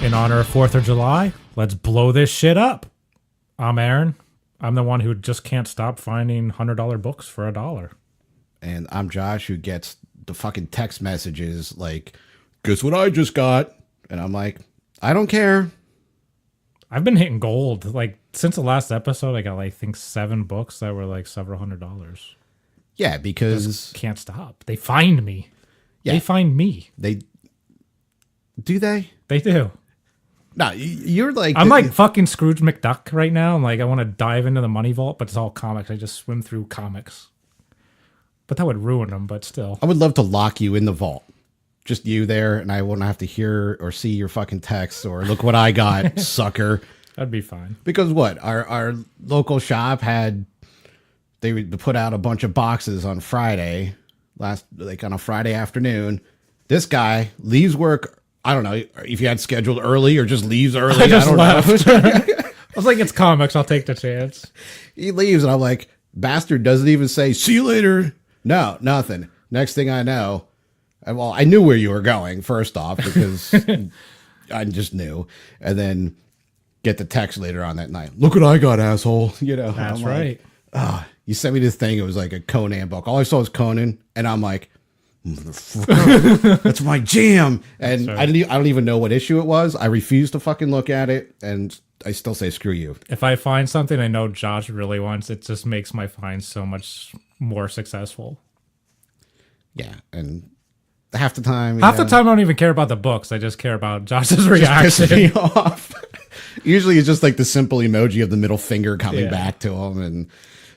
In honor of 4th of July, let's blow this shit up. I'm Aaron. I'm the one who just can't stop finding $100 books for $1. And I'm Josh, who gets the fucking text messages like, guess what I just got? And I'm like, I don't care. I've been hitting gold. Like, since the last episode, I got, like, I think 7 books that were, like, several $100. Yeah, because... Just can't stop. They find me. Yeah. They find me. Do they? They do. No, you're like... I'm like fucking Scrooge McDuck right now. I'm like, I want to dive into the money vault, but it's all comics. I just swim through comics. But that would ruin them, but still. I would love to lock you in the vault. Just you there, and I wouldn't have to hear or see your fucking texts or look what I got, sucker. That'd be fine. Because what? Our local shop they would put out a bunch of boxes on Friday, on a Friday afternoon. This guy leaves work... I don't know if you had scheduled early or just leaves early. I don't left. know. I was like, it's comics. I'll take the chance. He leaves, and I'm like, bastard doesn't even say, see you later. No, nothing. Next thing I know, I knew where you were going, first off, because I just knew. And then get the text later on that night. Look what I got, asshole. You know, That's right. Like, you sent me this thing. It was like a Conan book. All I saw was Conan, and I'm like, that's my jam. And right. I don't even know what issue it was. I refused to fucking look at it, and I still say screw you. If I find something I know Josh really wants, it just makes my find so much more successful. Yeah, and half the time I don't even care about the books. I just care about Josh's reaction. Just me off. Usually it's just like the simple emoji of the middle finger coming back to him, and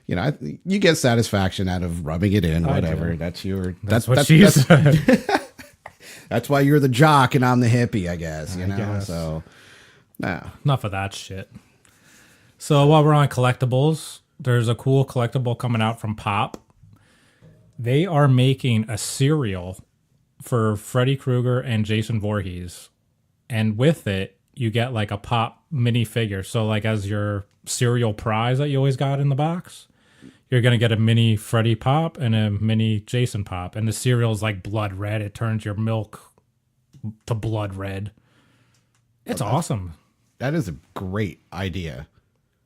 you know, you get satisfaction out of rubbing it in, whatever. That's what she said. That's why you're the jock and I'm the hippie, I guess. You know, so no. Enough of that shit. So while we're on collectibles, there's a cool collectible coming out from Pop. They are making a cereal for Freddy Krueger and Jason Voorhees, and with it, you get like a Pop minifigure. So like as your cereal prize that you always got in the box, you're going to get a mini Freddy Pop and a mini Jason Pop. And the cereal is like blood red. It turns your milk to blood red. It's awesome. That is a great idea.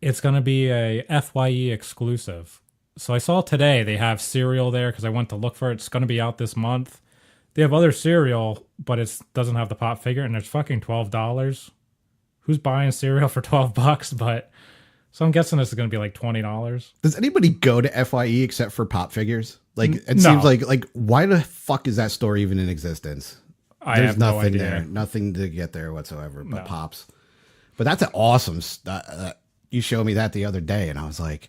It's going to be a FYE exclusive. So I saw today they have cereal there because I went to look for it. It's going to be out this month. They have other cereal, but it doesn't have the Pop figure, and it's fucking $12. Who's buying cereal for $12? But... So I'm guessing this is going to be like $20. Does anybody go to FYE except for Pop figures? Like, it seems like why the fuck is that store even in existence? There's have nothing no idea. there, nothing to get there whatsoever, but Pops. But that's an awesome. You showed me that the other day, and I was like,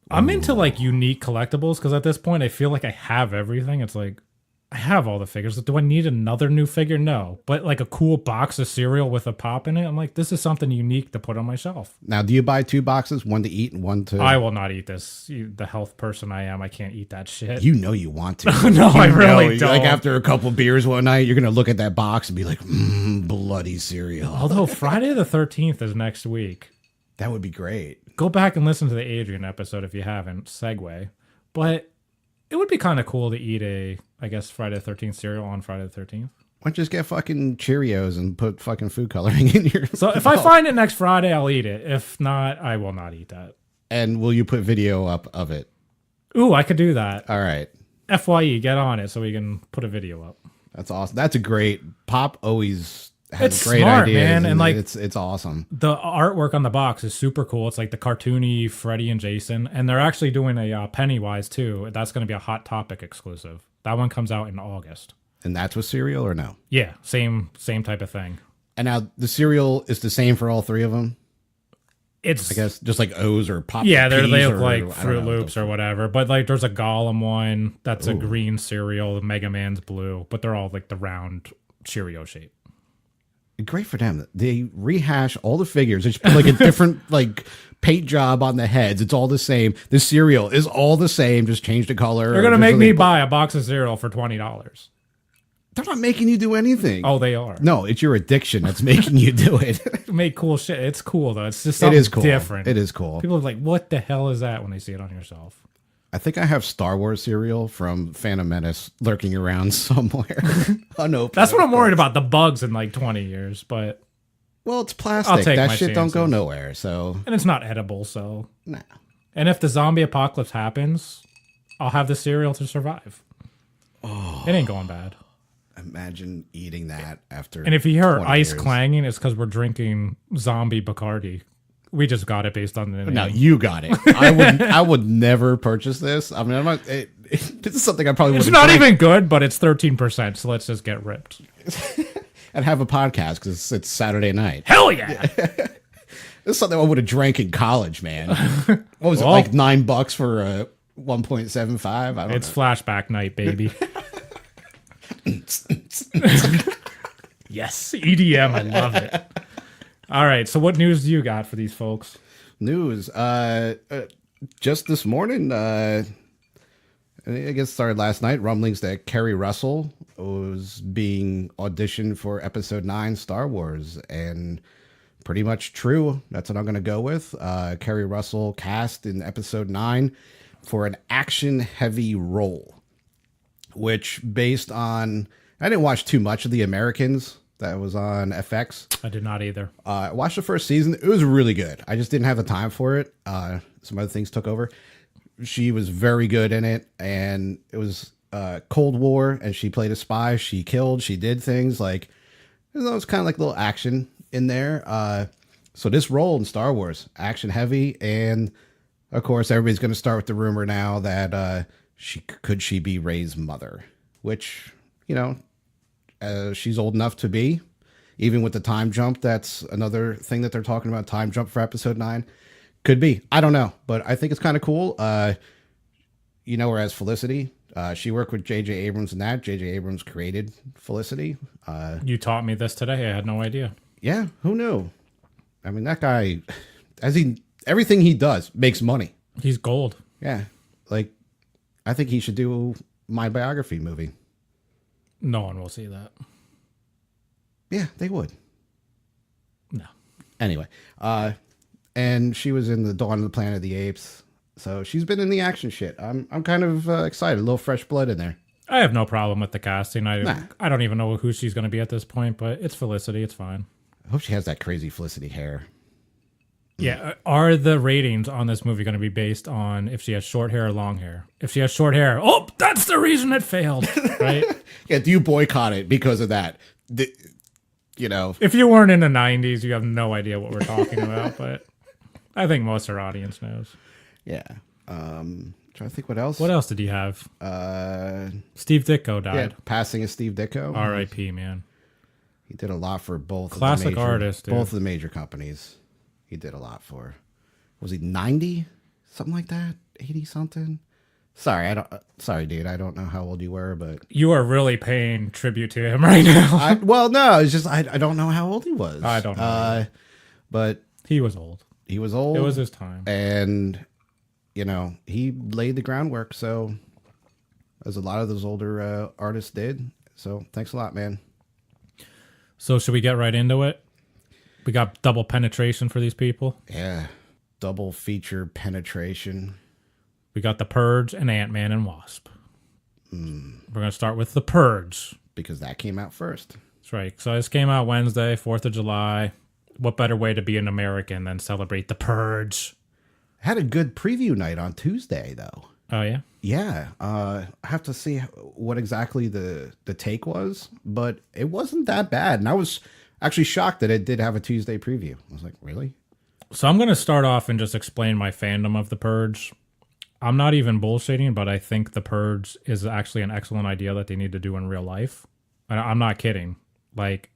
I'm into like unique collectibles because at this point I feel like I have everything. It's like I have all the figures. Do I need another new figure? No. But like a cool box of cereal with a Pop in it, I'm like, this is something unique to put on my shelf. Now, do you buy 2 boxes, one to eat and one to... I will not eat this. The health person I am, I can't eat that shit. You know you want to. No, I really don't. Like after a couple beers one night, you're going to look at that box and be like, bloody cereal. Although Friday the 13th is next week. That would be great. Go back and listen to the Adrian episode if you haven't. Segue. But... it would be kind of cool to eat Friday the 13th cereal on Friday the 13th. Why don't you just get fucking Cheerios and put fucking food coloring in your... So if I find it next Friday, I'll eat it. If not, I will not eat that. And will you put video up of it? Ooh, I could do that. All right. FYE, get on it so we can put a video up. That's awesome. That's a great... Pop always has great smart, ideas. Man. And like it's awesome. The artwork on the box is super cool. It's like the cartoony Freddy and Jason. And they're actually doing a Pennywise too. That's going to be a Hot Topic exclusive. That one comes out in August. And that's with cereal or no? Yeah, same type of thing. And now the cereal is the same for all 3 of them? It's, I guess, just like O's or Pop. Yeah, they look like Fruit Loops or whatever. But like there's a Gollum one that's a green cereal. Mega Man's blue. But they're all like the round Cheerio shape. Great for them. They rehash all the figures. They just put like a different like paint job on the heads. It's all the same. The cereal is all the same. Just change the color. They're gonna make me buy a box of cereal for $20. They're not making you do anything. Oh, they are. No, it's your addiction that's making you do it. Make cool shit. It's cool though. It's just something different. It is cool. People are like, "What the hell is that?" when they see it on your shelf. I think I have Star Wars cereal from Phantom Menace lurking around somewhere. Unopened. That's what I'm worried about, the bugs in like 20 years. But Well, it's plastic. I'll take That my shit don't go chances. nowhere. So And it's not edible, so. nah. And if the zombie apocalypse happens, I'll have the cereal to survive. Oh. It ain't going bad. Imagine eating that after. And if you hear 20 ice years. clanging, it's because we're drinking zombie Bacardi. We just got it based on the name. No, you got it. I would never purchase this. I mean, I'm not. This is something I probably It's wouldn't not drink even good, but it's 13%, so let's just get ripped. and have a podcast because it's Saturday night. Hell yeah! This is something I would have drank in college, man. What was it, like $9 for a 1.75? I don't know. It's flashback night, baby. Yes, EDM, I love it. All right, so what news do you got for these folks? News. Just this morning, I guess it started last night, rumblings that Kerry Russell was being auditioned for Episode 9 Star Wars, and pretty much true. That's what I'm going to go with. Kerry Russell cast in Episode 9 for an action-heavy role, which based on... I didn't watch too much of The Americans that was on FX. I did not either. I watched the first season. It was really good. I just didn't have the time for it. Some other things took over. She was very good in it, and it was Cold War, and she played a spy. She killed. She did things like it was kind of like a little action in there. So this role in Star Wars, action heavy, and of course everybody's going to start with the rumor now that she be Rey's mother, which she's old enough to be. Even with the time jump, that's another thing that they're talking about. Time jump for Episode 9. Could be. I don't know. But I think it's kind of cool. You know her as Felicity. She worked with J.J. Abrams in that. J.J. Abrams created Felicity. You taught me this today. I had no idea. Yeah, who knew? I mean, that guy, everything he does makes money. He's gold. Yeah. Like, I think he should do my biography movie. No one will see that. Yeah, they would. No. Anyway, and she was in the Dawn of the Planet of the Apes, so she's been in the action shit. I'm kind of excited. A little fresh blood in there. I have no problem with the casting. I don't even know who she's going to be at this point, but it's Felicity. It's fine. I hope she has that crazy Felicity hair. Yeah. Are the ratings on this movie going to be based on if she has short hair or long hair? If she has short hair, oh, that's the reason it failed, right? Yeah. Do you boycott it because of that? If you weren't in the 90s, you have no idea what we're talking about, but I think most of our audience knows. Yeah. Trying to think what else. What else did you have? Steve Ditko died. Yeah, passing of Steve Ditko. R.I.P. Man. He did a lot for both. Classic of the major, artist. Dude. Both of the major companies. He did a lot for. Was he 90? Something like that? 80 something? Sorry, dude. I don't know how old you were, but you are really paying tribute to him right now. No, it's just I don't know how old he was. I don't know. But he was old. He was old. It was his time. And he laid the groundwork, so as a lot of those older artists did. So thanks a lot, man. So should we get right into it? We got double penetration for these people. Yeah. Double feature penetration. We got The Purge and Antman and Wasp. We're going to start with The Purge. Because that came out first. That's right. So this came out Wednesday, 4th of July. What better way to be an American than celebrate The Purge? Had a good preview night on Tuesday, though. Oh, yeah? Yeah. I have to see what exactly the take was, but it wasn't that bad. And I was actually shocked that it did have a Tuesday preview. I was like, really? So I'm going to start off and just explain my fandom of The Purge. I'm not even bullshitting, but I think The Purge is actually an excellent idea that they need to do in real life. And I'm not kidding. Like,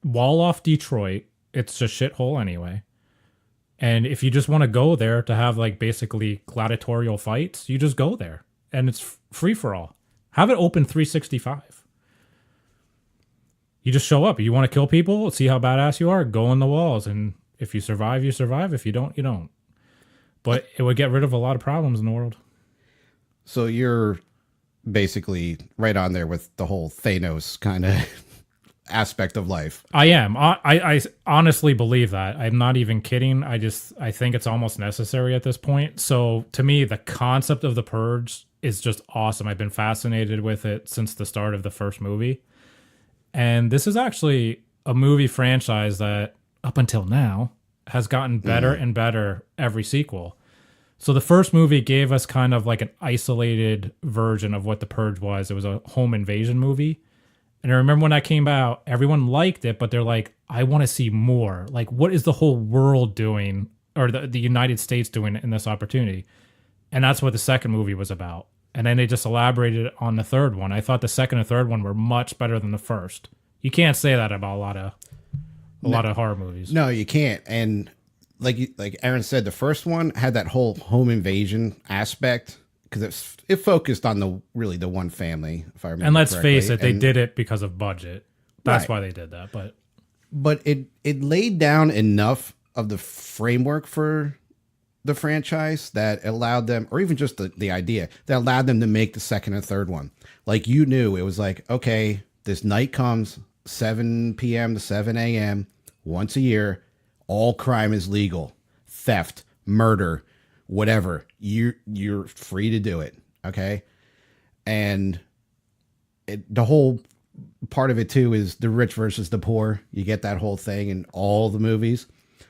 wall off Detroit. It's a shithole anyway. And if you just want to go there to have like basically gladiatorial fights, you just go there. And it's free for all. Have it open 365. You just show up. You want to kill people, see how badass you are, go on the walls. And if you survive, you survive. If you don't, you don't. But it would get rid of a lot of problems in the world. So you're basically right on there with the whole Thanos kind of aspect of life. I am. I honestly believe that. I'm not even kidding. I think it's almost necessary at this point. So to me, the concept of The Purge is just awesome. I've been fascinated with it since the start of the first movie. And this is actually a movie franchise that up until now, has gotten better and better every sequel. So the first movie gave us kind of like an isolated version of what The Purge was. It was a home invasion movie. And I remember when that came out, everyone liked it, but they're like, I want to see more. Like, what is the whole world doing, or the United States doing in this opportunity? And that's what the second movie was about. And then they just elaborated on the third one. I thought the second and third one were much better than the first. You can't say that about a lot of horror movies. No, you can't. And like Aaron said, the first one had that whole home invasion aspect because it focused on the one family, if I remember. And let's correctly. face it, they did it because of budget. That's why they did that. But it laid down enough of the framework for the franchise that allowed them, or even just the idea that allowed them to make the second and third one. Like, you knew it was like, okay, this night comes 7 p.m. to 7 a.m. once a year. All crime is legal. Theft, murder, whatever. You're free to do it. Okay. And the whole part of it too is the rich versus the poor. You get that whole thing in all the movies.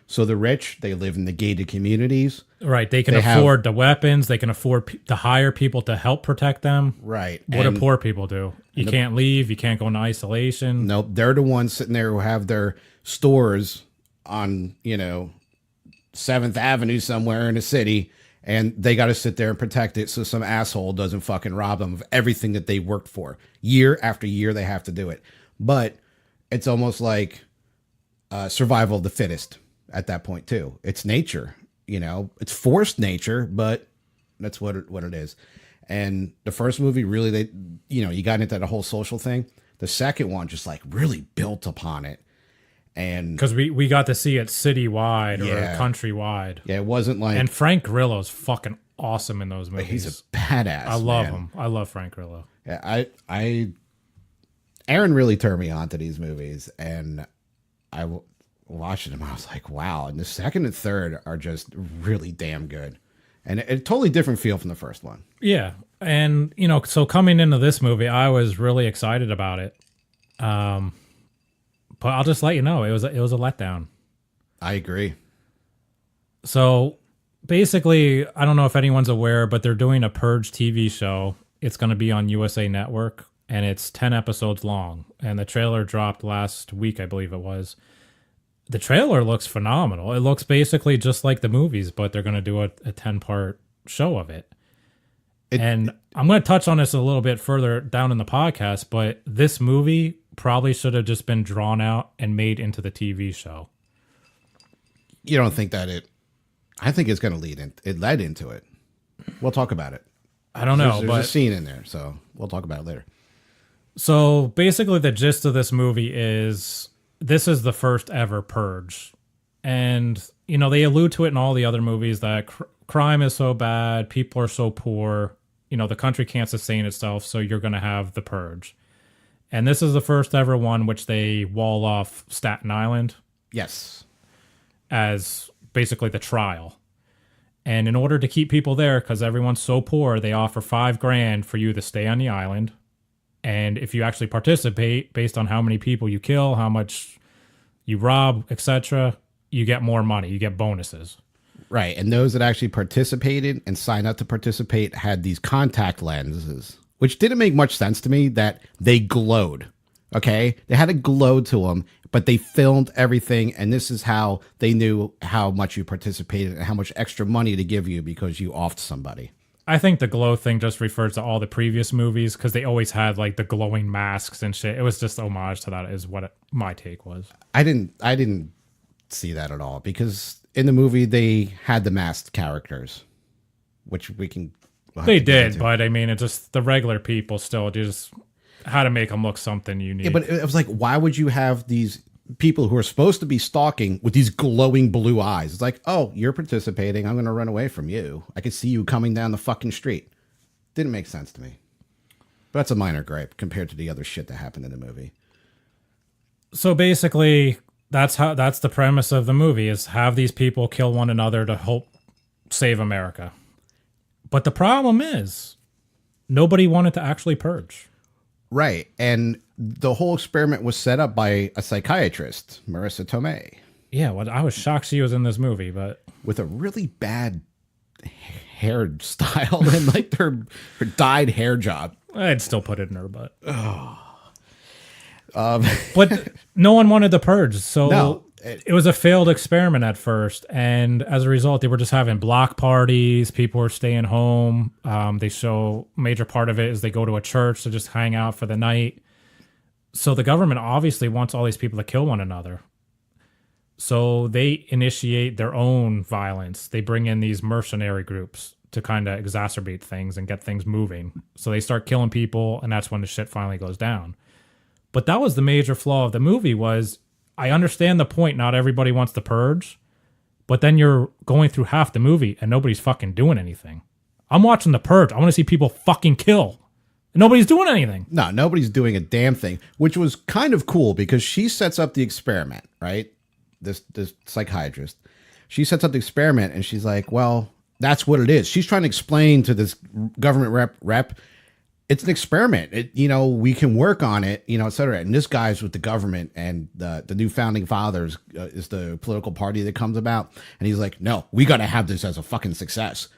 So the rich, they live in the gated communities. Right. They can afford the weapons. They can afford to hire people to help protect them. Right. What do poor people do? You can't leave. You can't go into isolation. Nope. They're the ones sitting there who have their stores on, 7th Avenue somewhere in the city, and they got to sit there and protect it so some asshole doesn't fucking rob them of everything that they worked for. Year after year, they have to do it. But it's almost like survival of the fittest at that point, too. It's nature, It's forced nature, but that's what it is. And the first movie, really, you got into the whole social thing. The second one just, like, really built upon it. And because we got to see it citywide or countrywide. Yeah, it wasn't like. And Frank Grillo's fucking awesome in those movies. He's a badass. I love him. I love Frank Grillo. Yeah, Aaron really turned me on to these movies, and watching them, I was like, wow. And the second and third are just really damn good, and a totally different feel from the first one. Yeah, and so coming into this movie, I was really excited about it. But I'll just let you know, it was a letdown. I agree. So basically, I don't know if anyone's aware, but they're doing a Purge TV show. It's going to be on USA Network, and it's 10 episodes long. And the trailer dropped last week, I believe it was. The trailer looks phenomenal. It looks basically just like the movies, but they're going to do a 10-part show of it. And I'm going to touch on this a little bit further down in the podcast, but this movie probably should have just been drawn out and made into the TV show. You don't think that I think it's going to lead in. It led into it. We'll talk about it. I don't know. There's a scene in there, so we'll talk about it later. So basically the gist of this movie is this is the first ever purge. And, they allude to it in all the other movies that crime is so bad, people are so poor, the country can't sustain itself, so you're going to have the purge. And this is the first ever one which they wall off Staten Island. Yes. As basically the trial. And in order to keep people there, because everyone's so poor, they offer $5,000 for you to stay on the island. And if you actually participate, based on how many people you kill, how much you rob, etc., you get more money. You get bonuses. Right. And those that actually participated and signed up to participate had these contact lenses, which didn't make much sense to me, that they glowed. Okay. They had a glow to them, but they filmed everything. And this is how they knew how much you participated and how much extra money to give you because you offed somebody. I think the glow thing just refers to all the previous movies because they always had like the glowing masks and shit. It was just homage to that is what my take was. I didn't see that at all because in the movie they had the masked characters, which we can. They did, but I mean, it just the regular people still just how to make them look something unique. Yeah, but it was like, why would you have these people who are supposed to be stalking with these glowing blue eyes? It's like, oh, you're participating. I'm going to run away from you. I could see you coming down the fucking street. Didn't make sense to me. But that's a minor gripe compared to the other shit that happened in the movie. So basically, that's the premise of the movie is have these people kill one another to help save America. But the problem is, nobody wanted to actually purge. Right. And the whole experiment was set up by a psychiatrist, Marissa Tomei. Yeah, well, I was shocked she was in this movie, but with a really bad hairstyle and like her dyed hair job. I'd still put it in her butt. But no one wanted the purge, so No. It was a failed experiment at first, and as a result, they were just having block parties. People were staying home. They show major part of it is they go to a church to just hang out for the night. So the government obviously wants all these people to kill one another. So they initiate their own violence. They bring in these mercenary groups to kind of exacerbate things and get things moving. So they start killing people, and that's when the shit finally goes down. But that was the major flaw of the movie was I understand the point. Not everybody wants the purge, but then you're going through half the movie and nobody's fucking doing anything. I'm watching the purge. I want to see people fucking kill. And nobody's doing anything. No, nobody's doing a damn thing, which was kind of cool because she sets up the experiment, right? This psychiatrist. She sets up the experiment and she's like, well, that's what it is. She's trying to explain to this government rep, it's an experiment. We can work on it, et cetera. And this guy's with the government and the new founding fathers is the political party that comes about. And he's like, no, we got to have this as a fucking success.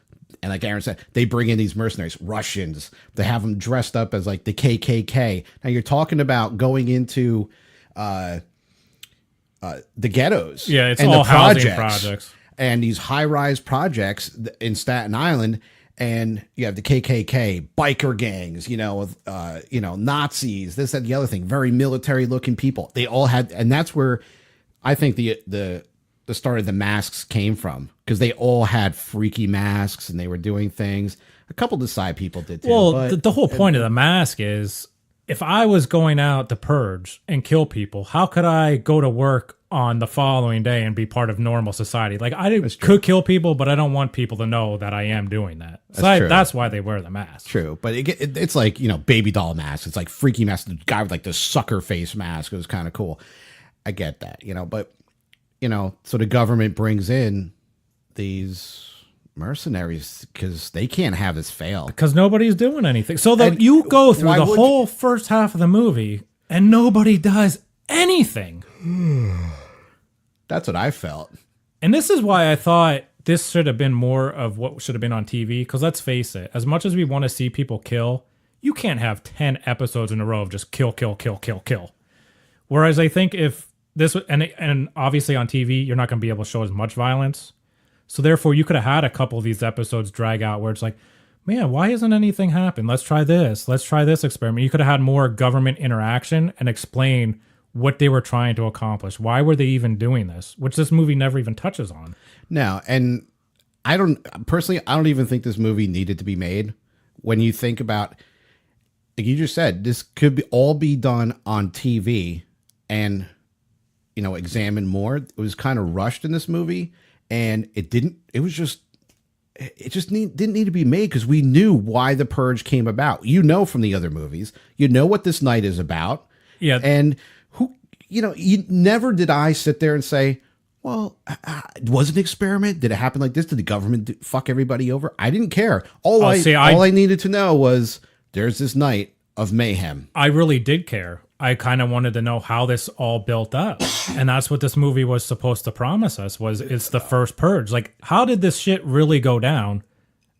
And like Aaron said, they bring in these mercenaries, Russians. They have them dressed up as like the KKK. Now you're talking about going into the ghettos. Yeah, it's all housing projects. And these high-rise projects in Staten Island. And you have the KKK, biker gangs, Nazis, this, that, the other thing. Very military-looking people. They all had, and that's where I think the start of the masks came from, because they all had freaky masks and they were doing things. A couple of the side people did too. Well, the whole point of the mask is, if I was going out to purge and kill people, how could I go to work on the following day and be part of normal society? Like, I could kill people, but I don't want people to know that I am doing that. So that's why they wear the mask. True, but it's like, baby doll mask. It's like freaky mask. The guy with like the sucker face mask. It was kind of cool. I get that, but so the government brings in these mercenaries because they can't have this fail. Because nobody's doing anything. So you go through the whole first half of the movie and nobody does anything. That's what I felt. And this is why I thought this should have been more of what should have been on TV. Because let's face it, as much as we want to see people kill, you can't have 10 episodes in a row of just kill, kill, kill, kill, kill. Whereas I think if this, and obviously on TV, you're not going to be able to show as much violence. So therefore, you could have had a couple of these episodes drag out where it's like, man, why isn't anything happen? Let's try this. Let's try this experiment. You could have had more government interaction and explain what they were trying to accomplish. Why were they even doing this? Which this movie never even touches on. No, and I don't even think this movie needed to be made. When you think about, like you just said, this could all be done on TV and, examine more. It was kind of rushed in this movie, and it didn't need to be made because we knew why the purge came about. From the other movies, what this night is about. Yeah. And never did I sit there and say, well, was it an experiment? Did it happen like this? Did the government fuck everybody over? I didn't care. All I needed to know was there's this night of mayhem. I really did care. I kind of wanted to know how this all built up. And that's what this movie was supposed to promise us, was it's the first purge. Like, how did this shit really go down?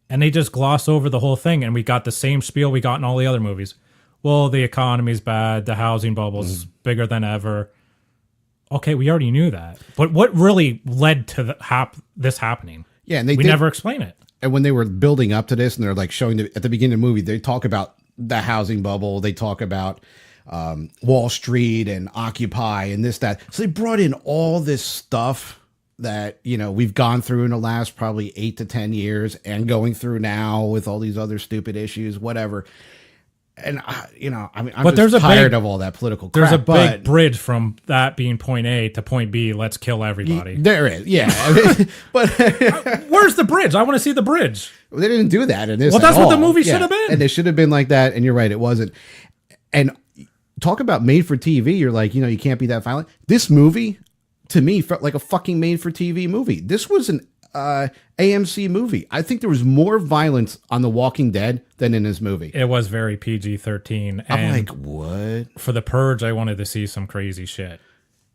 And they just gloss over the whole thing, and we got the same spiel we got in all the other movies. Well, the economy's bad, the housing bubble's bigger than ever. Okay, we already knew that. But what really led to this happening? Yeah, and we never explain it. And when they were building up to this, and they're like showing at the beginning of the movie, they talk about the housing bubble, they talk about Wall Street and Occupy and this, that. So they brought in all this stuff that, we've gone through in the last probably 8 to 10 years and going through now with all these other stupid issues, whatever. And, I'm just tired of all that political crap. There's a big bridge from that being point A to point B. Let's kill everybody. There is, yeah. But where's the bridge? I want to see the bridge. They didn't do that in this. Well, that's what the movie should have been. And it should have been like that. And you're right, it wasn't. And talk about made for TV. You're like, you can't be that violent. This movie, to me, felt like a fucking made for TV movie. This was an AMC movie. I think there was more violence on The Walking Dead than in this movie. It was very PG-13. I'm like, what? For The Purge, I wanted to see some crazy shit.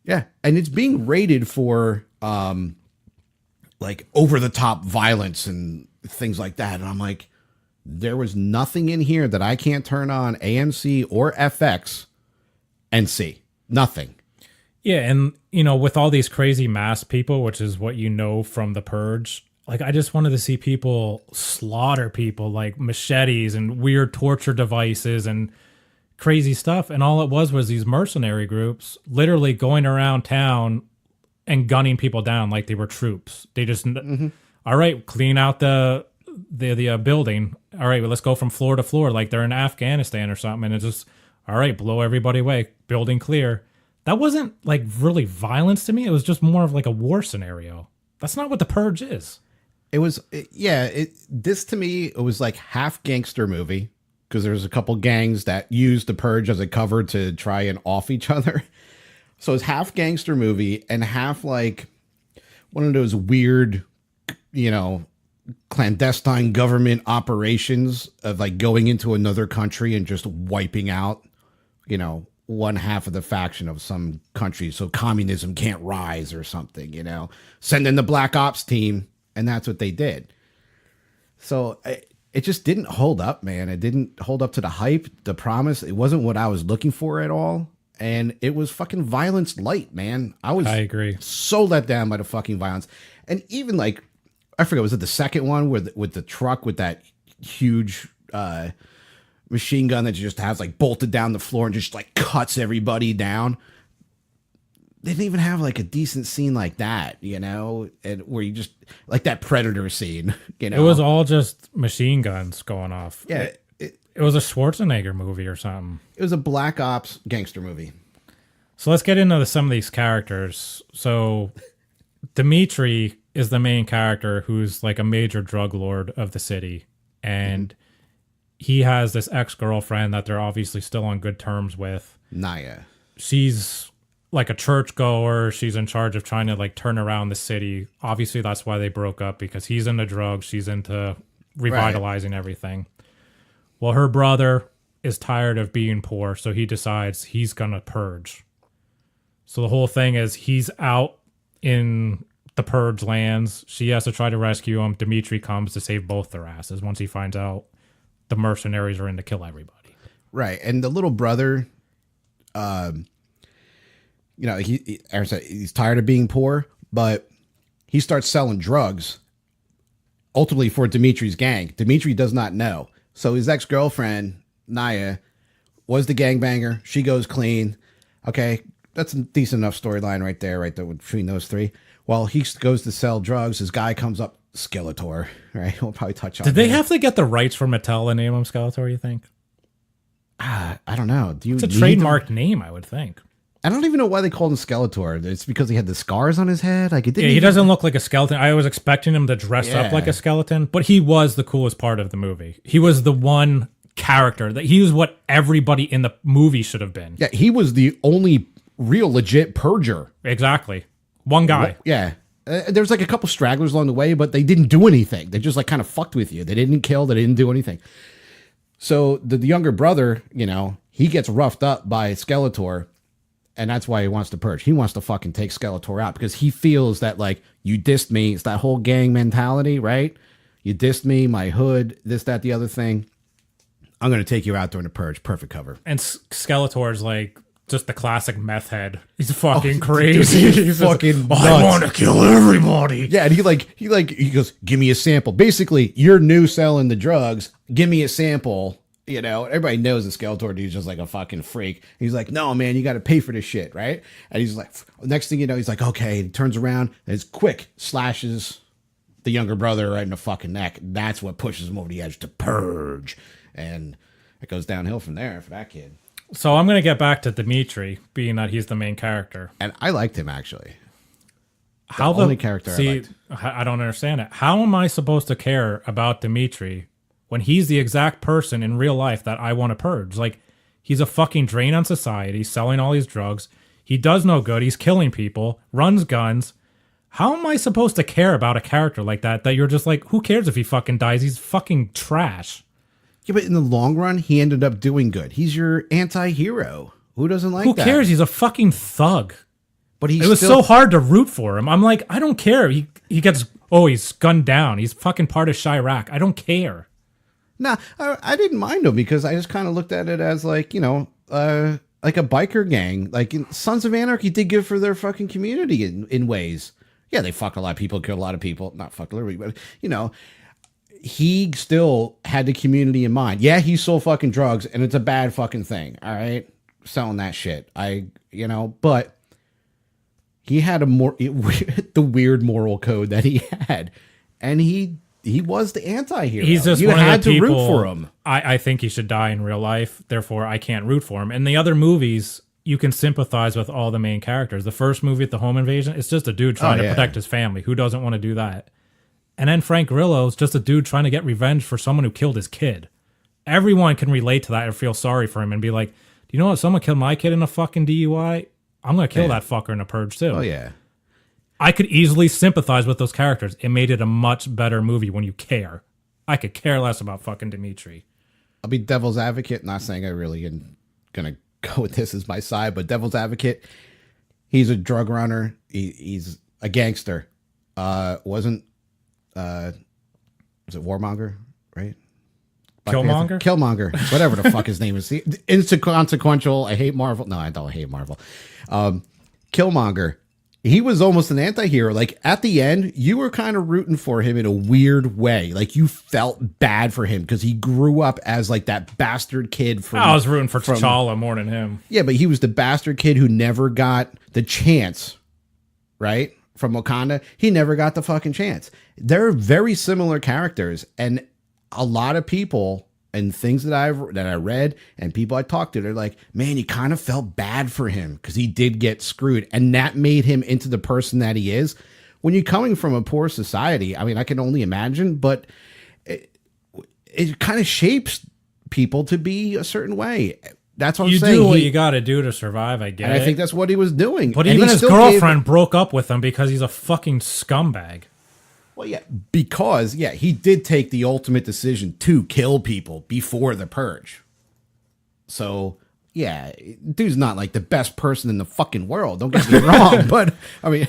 Yeah, and it's being rated for like over the top violence and things like that. And I'm like, there was nothing in here that I can't turn on AMC or FX and see. Nothing. Yeah, and with all these crazy masked people, which is what from The Purge, like I just wanted to see people slaughter people like machetes and weird torture devices and crazy stuff. And all it was these mercenary groups literally going around town and gunning people down like they were troops. They just, all right, clean out the building. All right, well, let's go from floor to floor like they're in Afghanistan or something. And it's just, all right, blow everybody away, building clear. That wasn't like really violence to me. It was just more of like a war scenario. That's not what The Purge is. This to me, it was like half gangster movie because there's a couple gangs that used The Purge as a cover to try and off each other. So it's half gangster movie and half like one of those weird, clandestine government operations of like going into another country and just wiping out, one half of the faction of some country so communism can't rise or something, send in the Black Ops team. And that's what they did. So it just didn't hold up, man. It didn't hold up to the hype, the promise. It wasn't what I was looking for at all. And it was fucking violence light, man. I agree. So let down by the fucking violence. And even like, I forget, was it the second one with the truck with that huge machine gun that just has like bolted down the floor and just like cuts everybody down? They didn't even have like a decent scene like that, and where you just like that Predator scene, It was all just machine guns going off. Yeah. It was a Schwarzenegger movie or something. It was a Black Ops gangster movie. So let's get into some of these characters. So Dimitri is the main character who's like a major drug lord of the city. And he has this ex-girlfriend that they're obviously still on good terms with. Naya. She's like a churchgoer. She's in charge of trying to like turn around the city. Obviously, that's why they broke up, because he's into drugs. She's into revitalizing everything. Well, her brother is tired of being poor, so he decides he's going to purge. So the whole thing is he's out in the purge lands. She has to try to rescue him. Dimitri comes to save both their asses once he finds out the mercenaries are in to kill everybody. Right. And the little brother, he's tired of being poor, but he starts selling drugs, ultimately for Dimitri's gang. Dimitri does not know. So his ex-girlfriend, Naya, was the gangbanger. She goes clean. Okay, that's a decent enough storyline right there between those three. While he goes to sell drugs, his guy comes up, Skeletor, right? We'll probably touch on Did they have to get the rights for Mattel to name him Skeletor, you think? I don't know. It's a trademarked name, I would think. I don't even know why they called him Skeletor. It's because he had the scars on his head. Like, he doesn't look like a skeleton. I was expecting him to dress up like a skeleton, but he was the coolest part of the movie. He was the one character that he was what everybody in the movie should have been. Yeah, he was the only real legit purger. Exactly. One guy. Yeah. There's like a couple stragglers along the way, but they didn't do anything. They just like kind of fucked with you. They didn't kill. They didn't do anything. So the younger brother, he gets roughed up by Skeletor. And that's why he wants to purge. He wants to fucking take Skeletor out because he feels that, like, you dissed me. It's that whole gang mentality, right? You dissed me, my hood, this, that, the other thing. I'm going to take you out during the purge. Perfect cover. And Skeletor's like just the classic meth head. He's fucking crazy. He's fucking just, I want to kill everybody. Yeah, and he goes, give me a sample. Basically, you're new selling the drugs. Give me a sample. Everybody knows the Skeletor dude's just like a fucking freak. He's like, no, man, you got to pay for this shit, right? And he's like, next thing you know, he's like, okay. He turns around and it's quick, slashes the younger brother right in the fucking neck. That's what pushes him over the edge to purge. And it goes downhill from there for that kid. So I'm going to get back to Dimitri, being that he's the main character. And I liked him, actually. The only character I liked. I don't understand it. How am I supposed to care about Dimitri when he's the exact person in real life that I want to purge? Like, he's a fucking drain on society, selling all these drugs. He does no good. He's killing people, runs guns. How am I supposed to care about a character like that you're just like, who cares if he fucking dies? He's fucking trash. Yeah, but in the long run, he ended up doing good. He's your anti-hero. Who doesn't like that? Who cares? He's a fucking thug. But it was so hard to root for him. I'm like, I don't care. He gets, he's gunned down. He's fucking part of Chirac. I don't care. Nah, I didn't mind him because I just kind of looked at it as like, you know, like a biker gang. Like Sons of Anarchy did good for their fucking community in ways. Yeah, they fucked a lot of people, killed a lot of people. Not fucked literally, but, you know, he still had the community in mind. Yeah, he sold fucking drugs, and it's a bad fucking thing, all right? Selling that shit. But he had the weird moral code that he had, and he was the anti-hero. He's just you one had of the to people, root for him. I think he should die in real life, therefore I can't root for him. In the other movies, you can sympathize with all the main characters. The first movie at the home invasion, it's just a dude trying to protect his family. Who doesn't want to do that? And then Frank Grillo's just a dude trying to get revenge for someone who killed his kid. Everyone can relate to that or feel sorry for him and be like, do you know what? Someone killed my kid in a fucking DUI. I'm going to kill that fucker in a purge too. Oh, yeah. I could easily sympathize with those characters. It made it a much better movie when you care. I could care less about fucking Dimitri. I'll be devil's advocate. Not saying I really am going to go with this as my side, but devil's advocate, he's a drug runner. He's a gangster. Was it Warmonger, right? Killmonger? Killmonger, whatever the fuck his name is. Inconsequential. I hate Marvel. No, I don't hate Marvel. Killmonger. He was almost an anti-hero. Like at the end, you were kind of rooting for him in a weird way. Like you felt bad for him because he grew up as like that bastard kid from. I was rooting for T'Challa more than him. Yeah, but he was the bastard kid who never got the chance, right? From Wakanda, he never got the fucking chance. They're very similar characters, and a lot of people and things that I read and people I talked to, they're like, man, you kind of felt bad for him because he did get screwed, and that made him into the person that he is. When you're coming from a poor society, I mean, I can only imagine, but it kind of shapes people to be a certain way. That's what I'm saying. You do what you got to do to survive, I guess. And I think that's what he was doing. But even his girlfriend broke up with him because he's a fucking scumbag. Well, yeah, because, he did take the ultimate decision to kill people before the purge. So, yeah, dude's not like the best person in the fucking world. Don't get me wrong. But, I mean...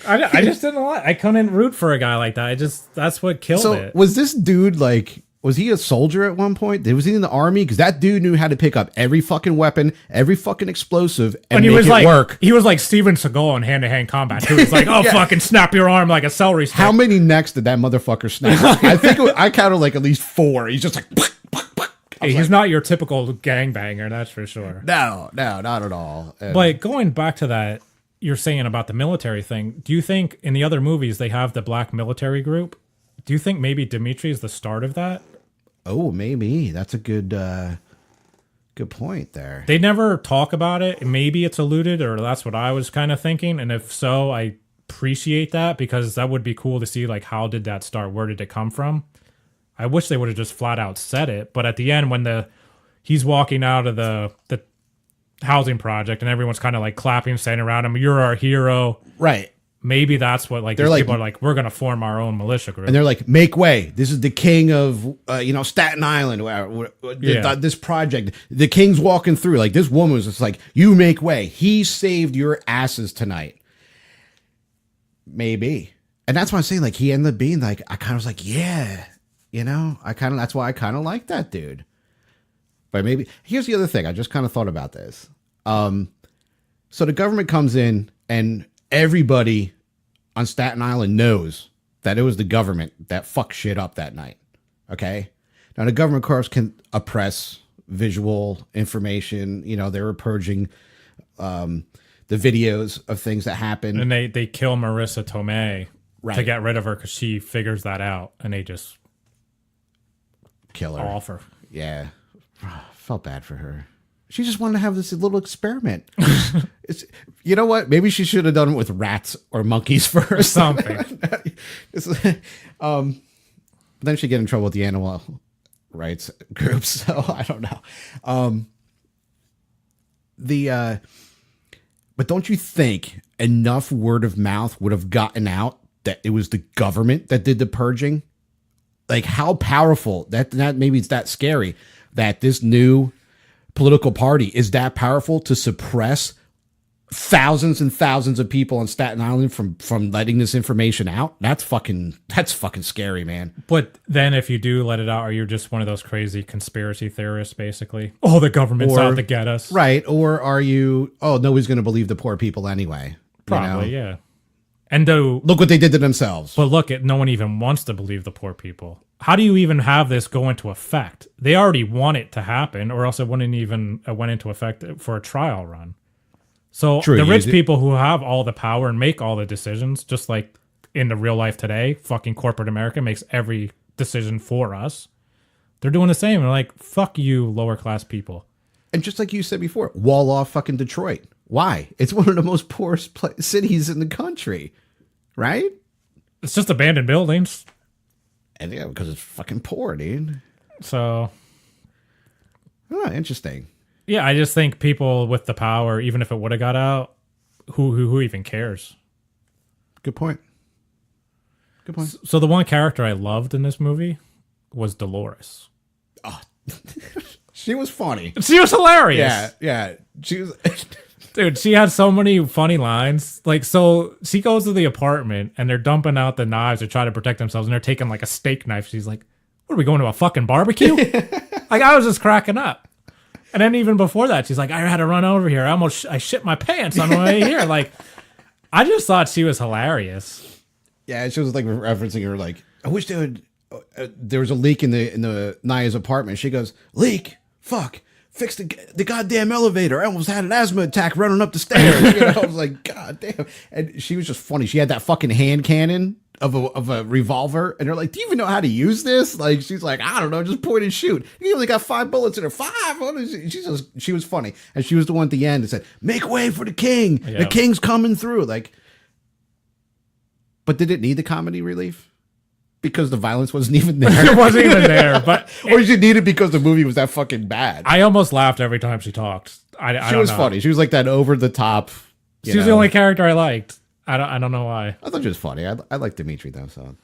I just didn't like... I couldn't root for a guy like that. That's what killed it. Was this dude like... Was he a soldier at one point? Was he in the army? Because that dude knew how to pick up every fucking weapon, every fucking explosive, and make it work. He was like Steven Seagal in hand-to-hand combat. He was like, fucking snap your arm like a celery stick. How many necks did that motherfucker snap? I counted like at least 4. He's just like... He's not your typical gangbanger, that's for sure. No, not at all. But going back to that, you're saying about the military thing, do you think in the other movies they have the black military group? Do you think maybe Dimitri is the start of that? Oh, maybe. That's a good point there. They never talk about it. Maybe it's alluded, or that's what I was kind of thinking. And if so, I appreciate that because that would be cool to see, like, how did that start? Where did it come from? I wish they would have just flat out said it. But at the end, when he's walking out of the housing project and everyone's kind of like clapping, saying around him, "You're our hero." Right. Maybe that's what these people are like, we're going to form our own militia group. And they're like, make way. This is the king of, Staten Island. This project. The king's walking through. Like, this woman was just like, you make way. He saved your asses tonight. Maybe. And that's why I'm saying, like, he ended up being like, I kind of was like, yeah. That's why I kind of like that dude. But maybe, here's the other thing. I just kind of thought about this. So the government comes in and everybody on Staten Island knows that it was the government that fucked shit up that night. Okay? Now, the government, of course, can oppress visual information. They were purging the videos of things that happened. And they kill Marissa Tomei to get rid of her because she figures that out. And they just kill her. Off her. Yeah. Felt bad for her. She just wanted to have this little experiment. You know what? Maybe she should have done it with rats or monkeys first. Something. Then she'd get in trouble with the animal rights groups. So I don't know. But don't you think enough word of mouth would have gotten out that it was the government that did the purging? Like how powerful that maybe it's that scary that this new political party is that powerful to suppress thousands and thousands of people on Staten Island from letting this information out. That's fucking scary, man. But then if you do let it out, are you just one of those crazy conspiracy theorists, basically? Oh, the government's out to get us. Right. Or are you, oh, nobody's going to believe the poor people anyway. Probably, yeah. And look what they did to themselves. But look, no one even wants to believe the poor people. How do you even have this go into effect? They already want it to happen, or else it wouldn't even went into effect for a trial run. So the rich people who have all the power and make all the decisions, just like in the real life today, fucking corporate America makes every decision for us. They're doing the same. They're like, fuck you, lower class people. And just like you said before, wall off fucking Detroit. Why? It's one of the most poorest cities in the country, right? It's just abandoned buildings. And yeah, because it's fucking poor, dude. So, oh, interesting. Yeah, I just think people with the power, even if it would have got out, who even cares? Good point. Good point. So the one character I loved in this movie was Dolores. Oh, she was funny. She was hilarious. Yeah. She was. Dude, she had so many funny lines. Like, so she goes to the apartment and they're dumping out the knives to try to protect themselves, and they're taking like a steak knife. She's like, "What are we going to a fucking barbecue?" Like, I was just cracking up. And then even before that, she's like, I had to run over here. I shit my pants on the way here. Like, I just thought she was hilarious. Yeah, she was like referencing her, like, I wish they would. There was a leak in the Naya's apartment. She goes, leak, fuck, fix the goddamn elevator. I almost had an asthma attack running up the stairs. You know, I was like, God damn. And she was just funny. She had that fucking hand cannon of a revolver, and they're like, do you even know how to use this? Like, she's like, I don't know, just point and shoot. You only got 5 bullets in her. 5. She was funny, and she was the one at the end that said, make way for the king. Yeah. The king's coming through. Like, but did it need the comedy relief? Because the violence wasn't even there. It wasn't even there, but or did you need it because the movie was that fucking bad? I almost laughed every time she talked. She was funny. She was like that over the top. She was the only character I liked. I don't know why. I thought she was funny. I like Dimitri though. So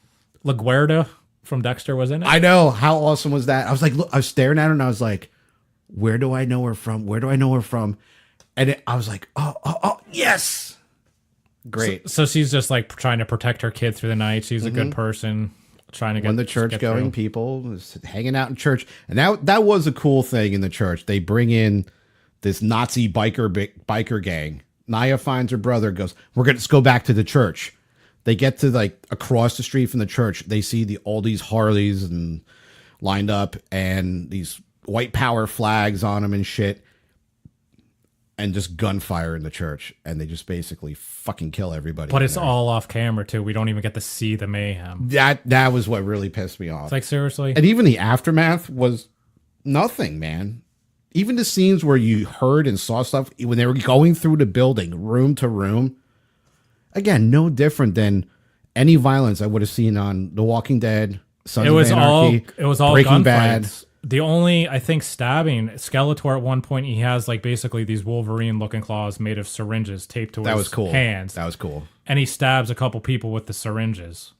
LaGuardia from Dexter was in it. I know. How awesome was that? I was like, look, I was staring at her and I was like, where do I know her from? Where do I know her from? And I was like, oh, yes. Great. So she's just like trying to protect her kid through the night. She's a good person, trying to get the church going. People was hanging out in church, and that was a cool thing in the church. They bring in this Nazi biker gang. Naya finds her brother, goes, let's go back to the church. They get to like across the street from the church. They see all these Harleys and lined up and these white power flags on them and shit. And just gunfire in the church. And they just basically fucking kill everybody. But it's all off camera too. We don't even get to see the mayhem. That was what really pissed me off. It's like, seriously? And even the aftermath was nothing, man. Even the scenes where you heard and saw stuff when they were going through the building, room to room, again, no different than any violence I would have seen on The Walking Dead, Sons of Anarchy, it was all Breaking Bad. The only, I think, stabbing, Skeletor at one point, he has like basically these Wolverine-looking claws made of syringes taped to his hands. That was cool. And he stabs a couple people with the syringes.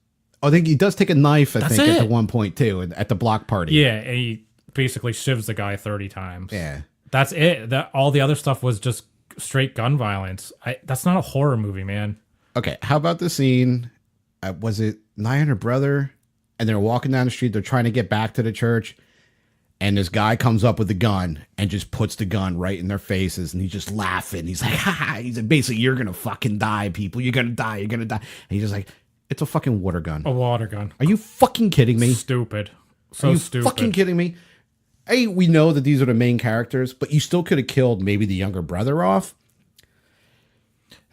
I think he does take a knife, at the one point too, at the block party. Yeah, and he basically shivs the guy 30 times. Yeah. That's it. All the other stuff was just straight gun violence. That's not a horror movie, man. Okay, how about the scene? Was it Naya and her brother? And they're walking down the street. They're trying to get back to the church. And this guy comes up with a gun and just puts the gun right in their faces. And he's just laughing. He's like, ha. He's like, basically, you're going to fucking die, people. You're going to die. You're going to die. And he's just like, it's a fucking water gun. A water gun. Are you fucking kidding me? Stupid. Are you fucking kidding me? Hey, we know that these are the main characters, but you still could have killed maybe the younger brother off.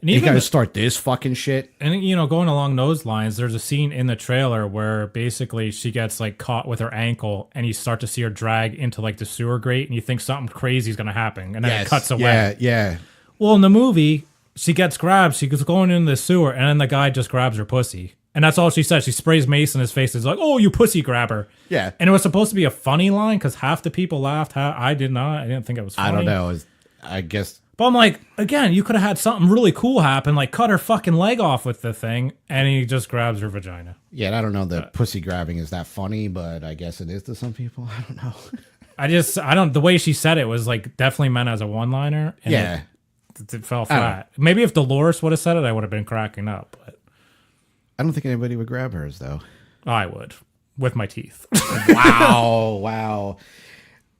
And you got to start this fucking shit. And, you know, going along those lines, there's a scene in the trailer where basically she gets like caught with her ankle and you start to see her drag into like the sewer grate and you think something crazy is going to happen. And then it cuts away. Yeah. Well, in the movie, she gets grabbed. She goes going into the sewer and then the guy just grabs her pussy. And that's all she says. She sprays mace in his face. It's like, oh, you pussy grabber. Yeah. And it was supposed to be a funny line because half the people laughed. I did not. I didn't think it was funny. I don't know. I guess. But I'm like, again, you could have had something really cool happen, like cut her fucking leg off with the thing, and he just grabs her vagina. Yeah, and I don't know that pussy grabbing is that funny, but I guess it is to some people. I don't know. I don't, the way she said it was like definitely meant as a one-liner. Yeah. It fell flat. Maybe if Dolores would have said it, I would have been cracking up. But I don't think anybody would grab hers, though. I would. With my teeth. Wow.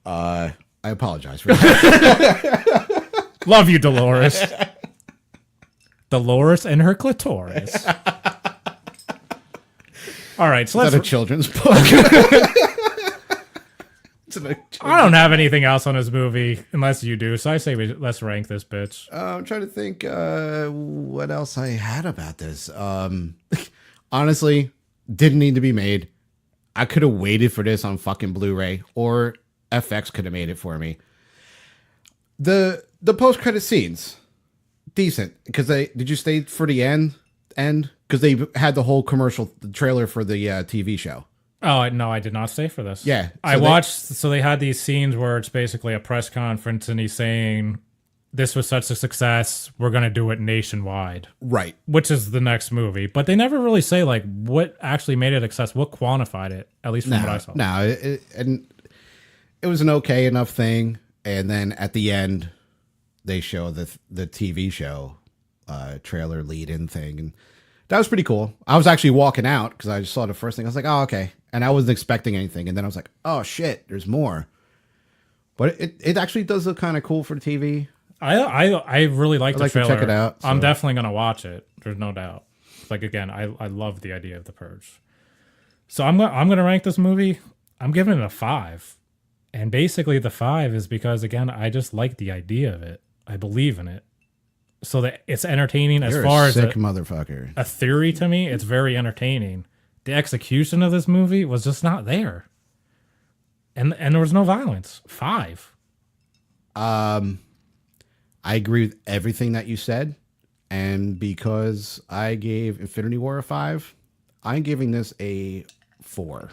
I apologize for that. Love you, Dolores. Dolores and her clitoris. All right, so Is that a children's book? I don't have anything else on this movie unless you do. So I say let's rank this bitch. I'm trying to think what else I had about this. Honestly, didn't need to be made. I could have waited for this on fucking Blu-ray, or FX could have made it for me. The post-credit scenes, decent. Because did you stay for the end? Because they had the whole the trailer for the TV show. Oh, no, I did not stay for this. Yeah. I watched, so they had these scenes where it's basically a press conference and he's saying, this was such a success, we're going to do it nationwide. Right. Which is the next movie. But they never really say, like, what actually made it a success, what quantified it, at least from what I saw. No, it was an okay enough thing. And then at the end, they show the TV show trailer lead-in thing. And that was pretty cool. I was actually walking out because I just saw the first thing. I was like, oh, okay. And I wasn't expecting anything. And then I was like, oh, shit, there's more. But it actually does look kind of cool for the TV. I really like the trailer. To check it out. So. I'm definitely going to watch it. There's no doubt. Like, again, I love the idea of The Purge. So I'm going to rank this movie. I'm giving it a 5. And basically the 5 is because, again, I just like the idea of it. I believe in it. So that it's entertaining. As far as motherfucker. A theory to me, it's very entertaining. The execution of this movie was just not there. And there was no violence. 5. I agree with everything that you said. And because I gave Infinity War a 5, I'm giving this a 4.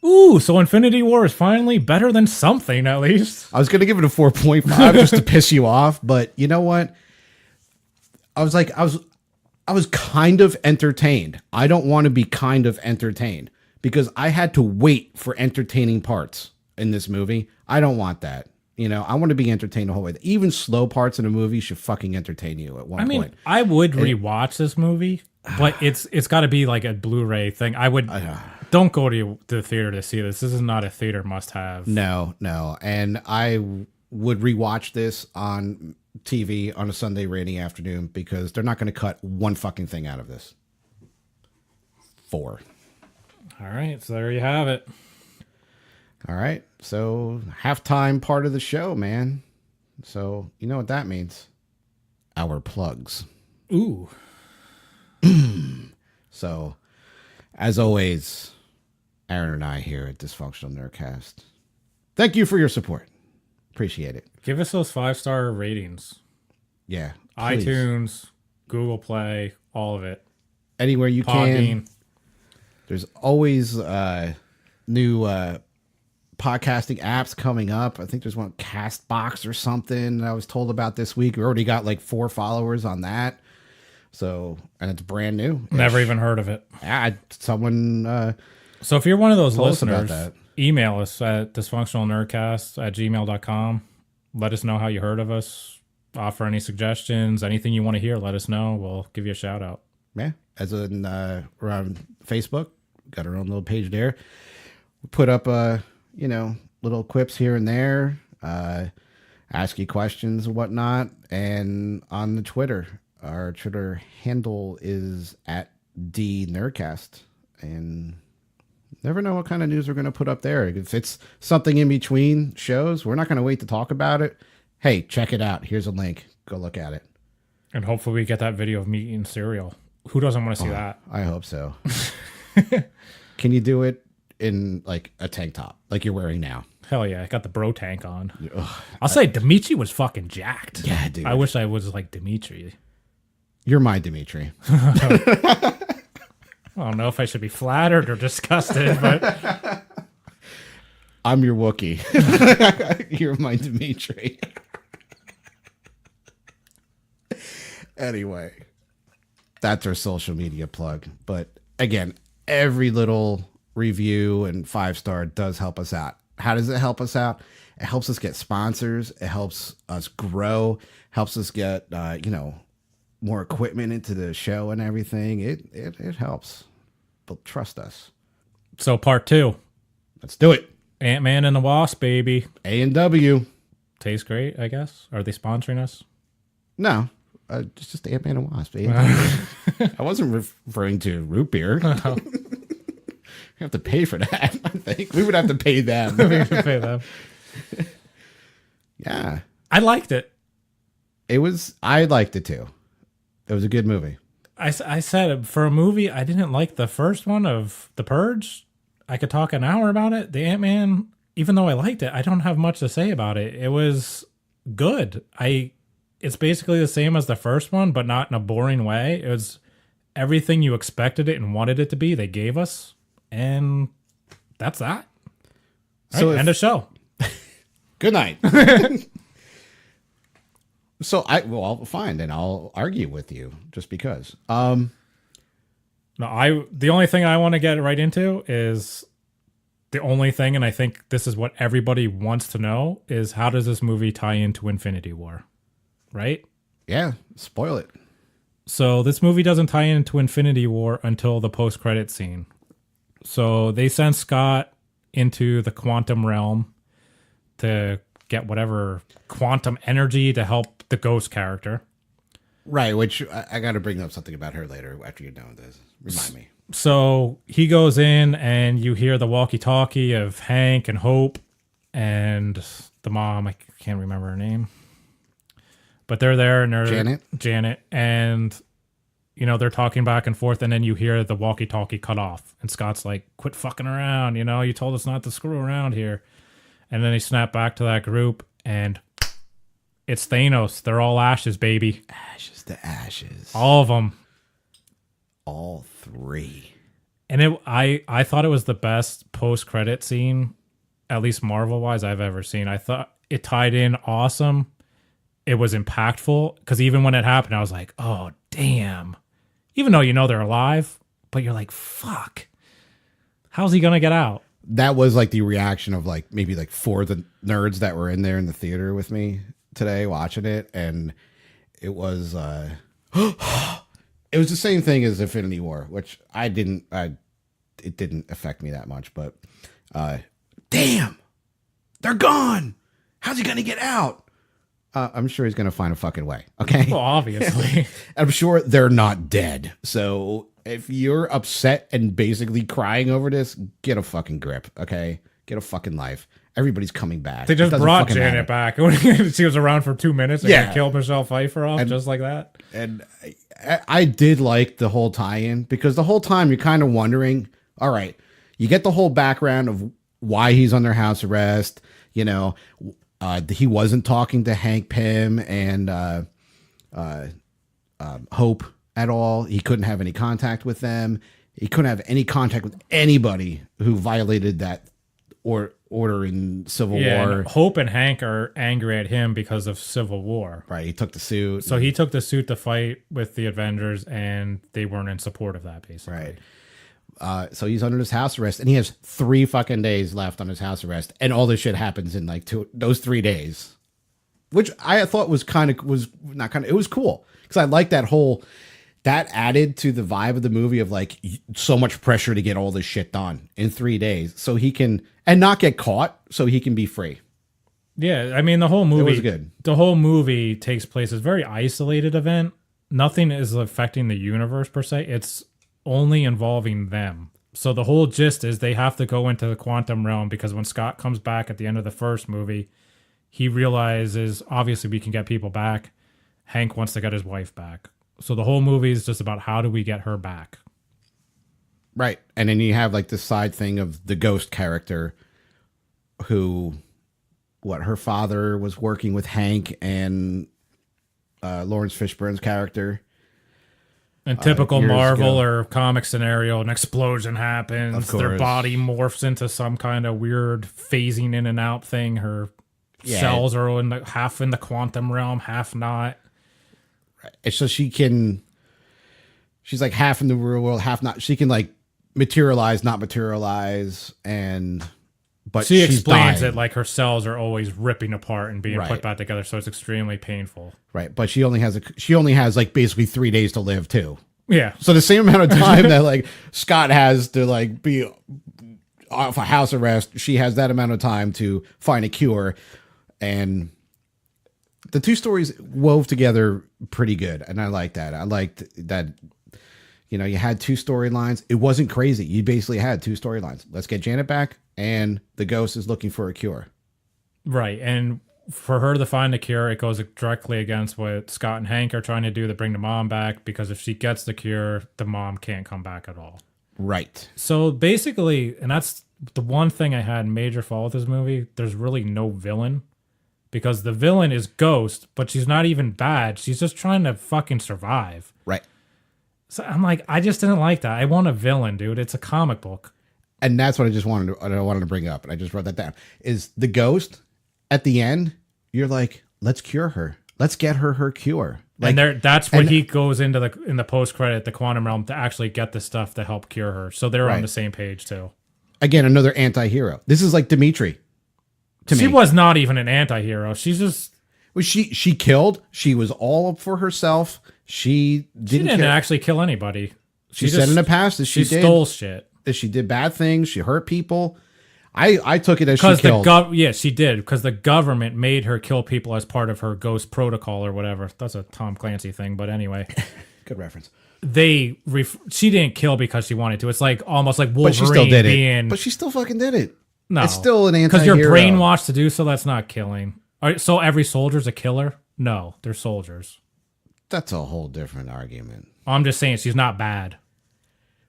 Ooh, so Infinity War is finally better than something, at least. I was going to give it a 4.5 just to piss you off. But you know what? I was kind of entertained. I don't want to be kind of entertained because I had to wait for entertaining parts in this movie. I don't want that. You know, I want to be entertained the whole way. Even slow parts in a movie should fucking entertain you at one point. I would rewatch this movie, but it's got to be like a Blu-ray thing. I would don't go to the theater to see this. This is not a theater must-have. No. And I would rewatch this on TV on a Sunday rainy afternoon because they're not going to cut one fucking thing out of this. 4. All right, so there you have it. All right, so halftime part of the show, man. So you know what that means? Our plugs. Ooh. So, as always, Aaron and I here at Dysfunctional Nerdcast, thank you for your support. Appreciate it. Give us those 5-star ratings. Yeah. Please. iTunes, Google Play, all of it. Anywhere you can. There's always new podcasting apps coming up. I think there's one, Castbox or something, that I was told about this week. We already got like 4 followers on that. So, and it's brand new. Never even heard of it. Someone. So if you're one of those listeners, email us at dysfunctionalnerdcast@gmail.com. Let us know how you heard of us. Offer any suggestions, anything you want to hear, let us know. We'll give you a shout out. Yeah. As in, we're on Facebook. Got our own little page there. We put up, little quips here and there. Ask you questions and whatnot. And on the Twitter, our Twitter handle is @DNerdcast. And never know what kind of news we're going to put up there. If it's something in between shows, we're not going to wait to talk about it. Hey, check it out. Here's a link. Go look at it. And hopefully we get that video of me eating cereal. Who doesn't want to see that? I hope so. Can you do it in like a tank top like you're wearing now? Hell yeah. I got the bro tank on. I'll say Dimitri was fucking jacked. Yeah, dude. I wish I was like Dimitri. You're my Dimitri. I don't know if I should be flattered or disgusted, but I'm your Wookiee. You're my Dimitri. Anyway, that's our social media plug. But again, every little review and 5-star does help us out. How does it help us out? It helps us get sponsors. It helps us grow. Helps us get more equipment into the show and everything. It helps. But trust us. So part 2. Let's do it. Antman and the Wasp, baby. A&W. Tastes great, I guess. Are they sponsoring us? No. It's just Antman and Wasp. I wasn't referring to root beer. Oh. We have to pay for that, I think. We would have to pay them. We have to pay them. Yeah. I liked it. I liked it too. It was a good movie. I said, for a movie, I didn't like the first one of The Purge. I could talk an hour about it. The Ant-Man, even though I liked it, I don't have much to say about it. It was good. It's basically the same as the first one, but not in a boring way. It was everything you expected it and wanted it to be. They gave us, and that's that. So end of show. Good night. So fine, then I'll argue with you just because. No, the only thing I want to get right into is the only thing, and I think this is what everybody wants to know, is how does this movie tie into Infinity War? Right? Yeah, spoil it. So this movie doesn't tie into Infinity War until the post-credit scene. So they send Scott into the quantum realm to get whatever quantum energy to help the Ghost character. Right, which I got to bring up something about her later after you're done with this. Remind me. So he goes in and you hear the walkie-talkie of Hank and Hope and the mom. I can't remember her name. But they're there and they're... Janet. And, they're talking back and forth and then you hear the walkie-talkie cut off. And Scott's like, quit fucking around. You told us not to screw around here. And then they snap back to that group and it's Thanos. They're all ashes, baby. Ashes to ashes. All of them. All 3. And I thought it was the best post-credit scene, at least Marvel-wise, I've ever seen. I thought it tied in awesome. It was impactful because even when it happened, I was like, oh, damn. Even though they're alive, but you're like, fuck. How's he going to get out? That was like the reaction of like maybe like 4 of the nerds that were in there in the theater with me today watching it. And it was, it was the same thing as Infinity War, which it didn't affect me that much, but, damn, they're gone. How's he going to get out? I'm sure he's going to find a fucking way. Okay. Well, obviously. I'm sure they're not dead. So if you're upset and basically crying over this, get a fucking grip. Okay. Get a fucking life. Everybody's coming back. They just brought Janet back. She was around for 2 minutes and killed Michelle Pfeiffer off just like that. And I did like the whole tie-in because the whole time you're kind of wondering, all right, you get the whole background of why he's under house arrest. He wasn't talking to Hank Pym and Hope at all. He couldn't have any contact with them. He couldn't have any contact with anybody who violated that order in Civil War. And Hope and Hank are angry at him because of Civil War. Right. He took the suit. So he took the suit to fight with the Avengers, and they weren't in support of that, basically. Right. So he's under his house arrest, and he has 3 fucking days left on his house arrest, and all this shit happens in like those 3 days, which I thought was it was cool because I like that added to the vibe of the movie of like so much pressure to get all this shit done in 3 days, so he can and not get caught, so he can be free. Yeah, I mean the whole movie was good. The whole movie takes place as a very isolated event. Nothing is affecting the universe per se. It's only involving them. So the whole gist is they have to go into the quantum realm because when Scott comes back at the end of the first movie, he realizes obviously we can get people back. Hank wants to get his wife back. So the whole movie is just about how do we get her back. Right. And then you have like the side thing of the Ghost character who her father was working with Hank and Lawrence Fishburne's character. In typical Marvel or comic scenario, an explosion happens. Their body morphs into some kind of weird phasing in and out thing. Her cells are half in the quantum realm, half not. Right. So she's like half in the real world, half not. She can like materialize, not materialize. And but she she's explains dying. that like her cells are always ripping apart and being Right. put back together, so it's extremely painful. Right, but she only has like basically 3 days to live too. Yeah. So the same amount of time that like Scott has to like be off a house arrest, she has that amount of time to find a cure. And the two stories wove together pretty good, and I like that. I liked that. You know, you had 2 storylines. It wasn't crazy. You basically had 2 storylines. Let's get Janet back, and the ghost is looking for a cure. Right, and for her to find a cure, it goes directly against what Scott and Hank are trying to do to bring the mom back, because if she gets the cure, the mom can't come back at all. Right. So basically, and that's the one thing I had major fault with this movie, there's really no villain. Because the villain is Ghost, but she's not even bad. She's just trying to fucking survive. Right. So I'm like, I just didn't like that. I want a villain, dude. It's a comic book. And that's what I wanted to bring up, and I just wrote that down. Is the ghost at the end? You're like, let's cure her. Let's get her cure. Like, and that's when he goes into in the post credit, the quantum realm, to actually get the stuff to help cure her. So they're on the same page too. Again, another anti-hero. This is like Dimitri. She was not even an anti-hero. She's just... Well, she killed. She was all up for herself. She didn't actually kill anybody. She said in the past that she stole shit. That she did bad things. She hurt people. I took it as she killed. She did, because the government made her kill people as part of her ghost protocol or whatever. That's a Tom Clancy thing, but anyway. Good reference. She didn't kill because she wanted to. It's like almost like Wolverine but she still did being... it. But she still fucking did it. No. It's still an anti-hero. Because you're brainwashed to do so, that's not killing. All right, so every soldier's a killer? No, they're soldiers. That's a whole different argument. I'm just saying she's not bad.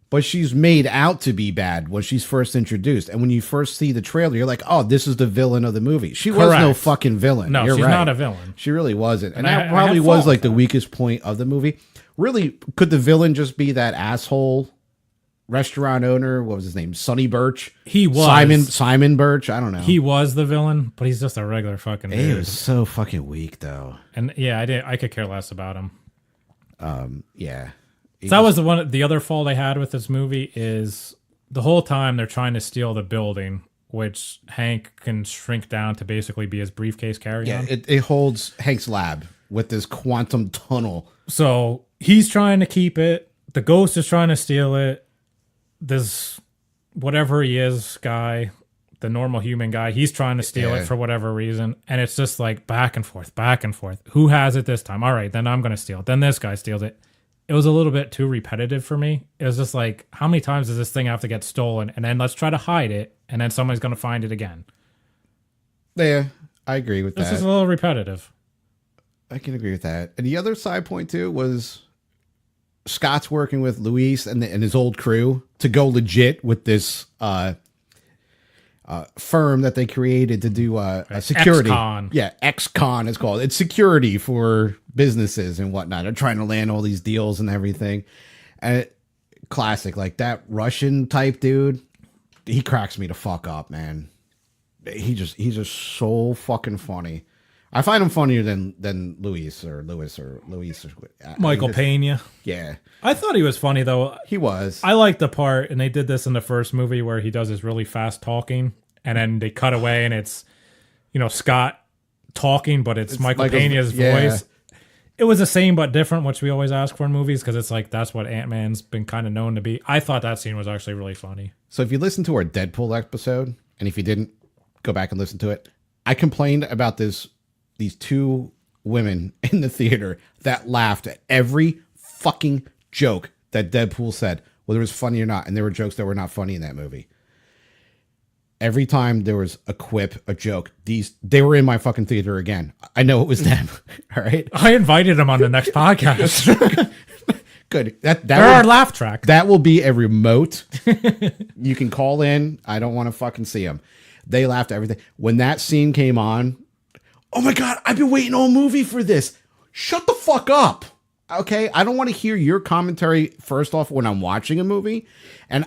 But she's made out to be bad when she's first introduced. And when you first see the trailer, you're like, oh, this is the villain of the movie. She was no fucking villain. No, she's not a villain. She really wasn't. And that probably was like the weakest point of the movie. Really, could the villain just be that asshole restaurant owner? What was his name? Sonny Birch? He was. Simon Birch? I don't know. He was the villain, but he's just a regular fucking dude. He was so fucking weak, though. And yeah, I could care less about him. Yeah. So that was the other fault I had with this movie is the whole time they're trying to steal the building, which Hank can shrink down to basically be his briefcase carry-on. Yeah, it holds Hank's lab with this quantum tunnel. So he's trying to keep it. The ghost is trying to steal it. This whatever he is guy, the normal human guy, he's trying to steal it for whatever reason. And it's just like back and forth, back and forth. Who has it this time? All right, then I'm going to steal it. Then this guy steals it. It was a little bit too repetitive for me. It was just like, how many times does this thing have to get stolen? And then let's try to hide it. And then somebody's going to find it again. Yeah, I agree with that. This is a little repetitive. I can agree with that. And the other side point too was Scott's working with Luis and his old crew to go legit with this firm that they created to do security. Ex-con. Yeah, ex-con is called. It's security for businesses and whatnot. They're trying to land all these deals and everything. And classic, like that Russian type dude, he cracks me the fuck up, man. He's just so fucking funny. I find him funnier than Luis. Michael Pena. Yeah. I thought he was funny, though. He was. I liked the part, and they did this in the first movie where he does his really fast talking, and then they cut away, and it's, Scott talking, but it's Michael Pena's voice. It was the same but different, which we always ask for in movies, because it's like that's what Antman's been kind of known to be. I thought that scene was actually really funny. So if you listen to our Deadpool episode, and if you didn't, go back and listen to it, I complained about these 2 women in the theater that laughed at every fucking joke that Deadpool said, whether it was funny or not. And there were jokes that were not funny in that movie. Every time there was a quip, a joke, they were in my fucking theater again. I know it was them. All right. I invited them on the next podcast. Good. They're our laugh track. That will be a remote. You can call in. I don't want to fucking see them. They laughed at everything. When that scene came on, oh my God, I've been waiting all movie for this. Shut the fuck up. Okay? I don't want to hear your commentary first off when I'm watching a movie. And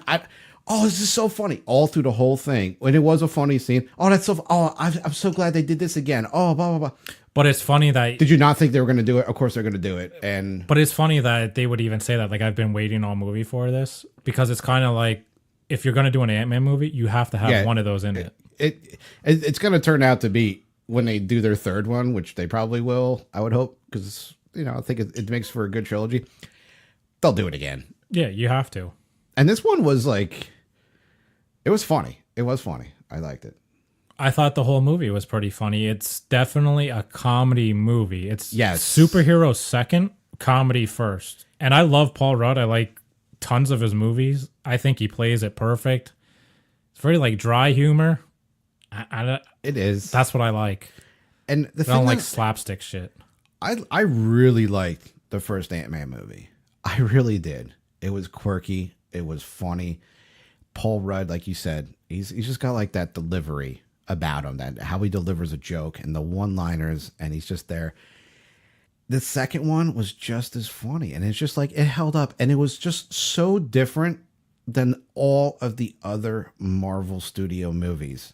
this is so funny. All through the whole thing. When it was a funny scene. I'm so glad they did this again. Oh, blah, blah, blah. But it's funny that... Did you not think they were going to do it? Of course they're going to do it. But it's funny that they would even say that. Like, I've been waiting all movie for this. Because it's kind of like, if you're going to do an Ant-Man movie, you have to have one of those in it. it's going to turn out to be when they do their third one, which they probably will, I would hope, because I think it makes for a good trilogy. They'll do it again. Yeah, you have to. And this one was like, it was funny. It was funny. I liked it. I thought the whole movie was pretty funny. It's definitely a comedy movie. It's yes. Superhero second, comedy first. And I love Paul Rudd. I like tons of his movies. I think he plays it perfect. It's very like dry humor. It is. That's what I like. And I don't like slapstick shit. I really liked the first Ant-Man movie. I really did. It was quirky. It was funny. Paul Rudd, like you said, he's just got like that delivery about him, that how he delivers a joke and the one-liners, and he's just there. The second one was just as funny, and it's just like it held up, and it was just so different than all of the other Marvel Studio movies.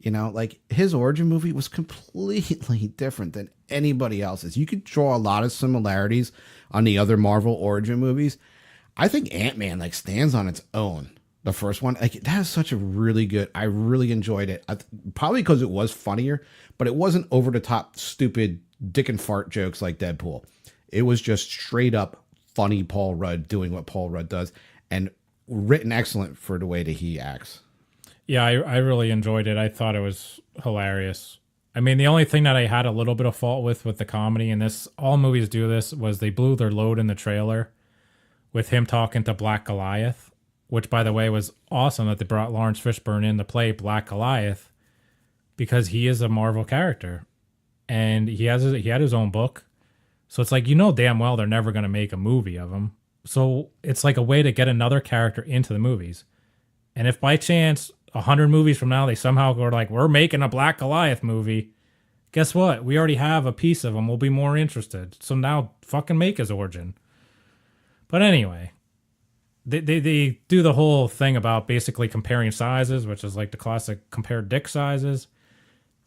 Like his origin movie was completely different than anybody else's. You could draw a lot of similarities on the other Marvel origin movies. I think Ant-Man like stands on its own. The first one, like that is such a really good. I really enjoyed it. Probably because it was funnier, but it wasn't over the top, stupid dick and fart jokes like Deadpool. It was just straight up funny Paul Rudd doing what Paul Rudd does, and written excellent for the way that he acts. Yeah, I really enjoyed it. I thought it was hilarious. I mean, the only thing that I had a little bit of fault with the comedy, and this all movies do this, was they blew their load in the trailer with him talking to Black Goliath. Which, by the way, was awesome that they brought Lawrence Fishburne in to play Black Goliath, because he is a Marvel character, and he had his own book. So it's like, damn well they're never going to make a movie of him. So it's like a way to get another character into the movies. And if by chance 100 movies from now they somehow go like, we're making a Black Goliath movie, guess what? We already have a piece of him. We'll be more interested. So now fucking make his origin. But anyway. They do the whole thing about basically comparing sizes, which is like the classic compare dick sizes.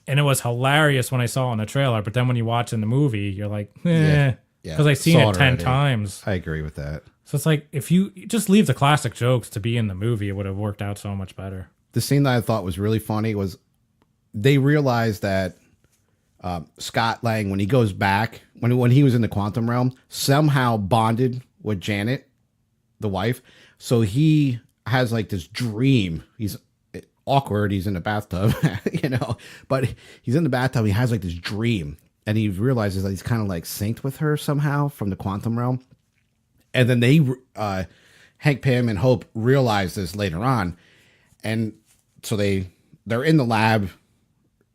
And it was hilarious when I saw it in the trailer. But then when you watch in the movie, you're like, eh. Because I've seen it 10 times. I agree with that. So it's like, if you just leave the classic jokes to be in the movie, it would have worked out so much better. The scene that I thought was really funny was they realized that Scott Lang, when he goes back, when he was in the quantum realm, somehow bonded with Janet, the wife. So he has like this dream. He's awkward. He's in the bathtub, but he's in the bathtub. He has like this dream, and he realizes that he's kind of like synced with her somehow from the quantum realm. And then they, Hank Pym and Hope realize this later on. And so they're in the lab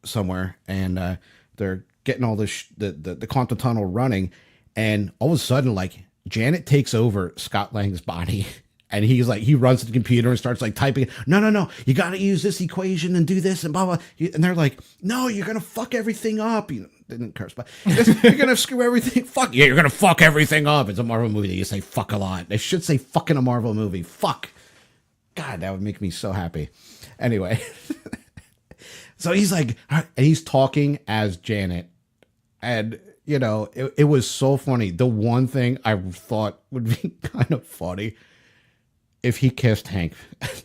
somewhere, and they're getting all this, the quantum tunnel running. And all of a sudden, like, Janet takes over Scott Lang's body, and he runs to the computer and starts like typing. No, you got to use this equation and do this and blah blah. And they're like, no, you're gonna fuck everything up. They didn't curse, but you're gonna screw everything. Fuck yeah, you're gonna fuck everything up. It's a Marvel movie. You say fuck a lot. They should say fuck in a Marvel movie. Fuck. God, that would make me so happy. Anyway, so he's like, and he's talking as Janet, and. It was so funny. The one thing I thought would be kind of funny if he kissed Hank.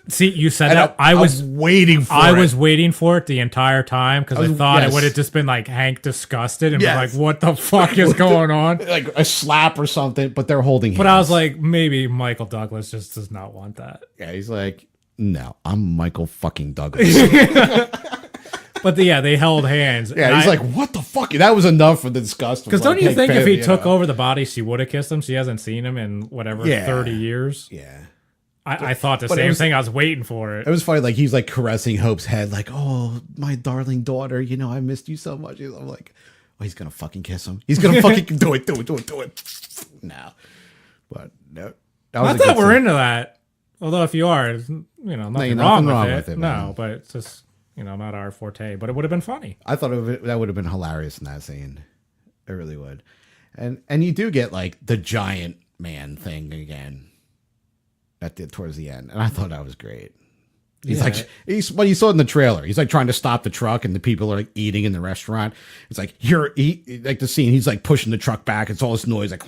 See, you said that. I was waiting for it. I was waiting for it the entire time because I thought it would have just been like Hank disgusted and be like, what the fuck is going on? Like a slap or something, but they're holding hands. But I was like, maybe Michael Douglas just does not want that. Yeah, he's like, no, I'm Michael fucking Douglas. But they held hands. Yeah, he's like, what the fuck? That was enough for the disgust. Because don't you think if he took over the body, she would have kissed him? She hasn't seen him in 30 years. Yeah. I thought the same thing. I was waiting for it. It was funny. Like, he's like caressing Hope's head, like, oh, my darling daughter, I missed you so much. I'm like, oh, he's going to fucking kiss him. He's going to fucking do it. No. But no. Not that we're into that. Although if you are, nothing wrong with it. No, but it's just... not our forte, but it would have been funny. I thought that would have been hilarious in that scene. It really would. And you do get like the giant man thing again towards the end. And I thought that was great. He's what you saw in the trailer. He's like trying to stop the truck and the people are like eating in the restaurant. It's like, like the scene, he's like pushing the truck back. It's all this noise, like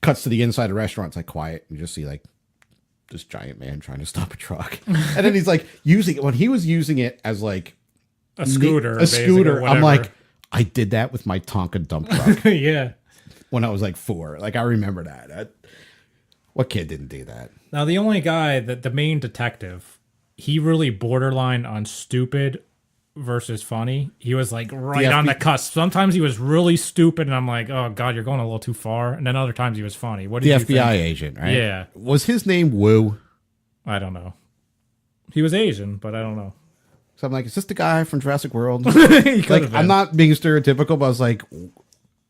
cuts to the inside of the restaurant. It's like quiet. You just see like this giant man trying to stop a truck. And then he's like using it when he was using it as like a scooter. I'm like, I did that with my Tonka dump truck. Yeah. When I was like 4. Like I remember that. What kid didn't do that? Now the only guy that the main detective, he really borderline on stupid versus funny. He was like right on the cusp. Sometimes he was really stupid and I'm like, oh God, you're going a little too far. And then other times he was funny. What did you think? The FBI agent, right? Yeah. Was his name Wu? I don't know. He was Asian, but I don't know. So I'm like, is this the guy from Jurassic World? Like, I'm not being stereotypical, but I was like,